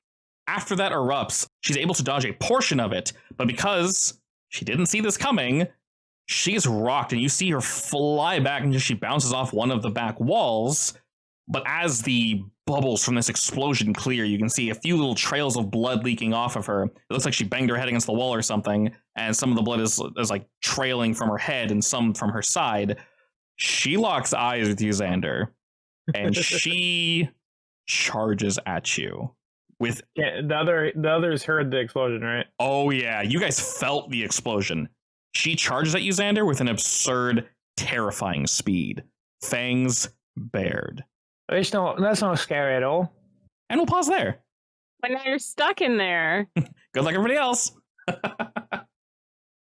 After that erupts, she's able to dodge a portion of it, but because she didn't see this coming, she's rocked, and you see her fly back, and she bounces off one of the back walls. But as the bubbles from this explosion clear, you can see a few little trails of blood leaking off of her. It looks like she banged her head against the wall or something, and some of the blood is like trailing from her head and some from her side. She locks eyes with you, Xander, and she charges at you with... Yeah, the others heard the explosion, right? Oh yeah, you guys felt the explosion. She charges at you, Xander, with an absurd, terrifying speed. Fangs bared. That's not scary at all. And we'll pause there. But now you're stuck in there. Good luck, everybody else.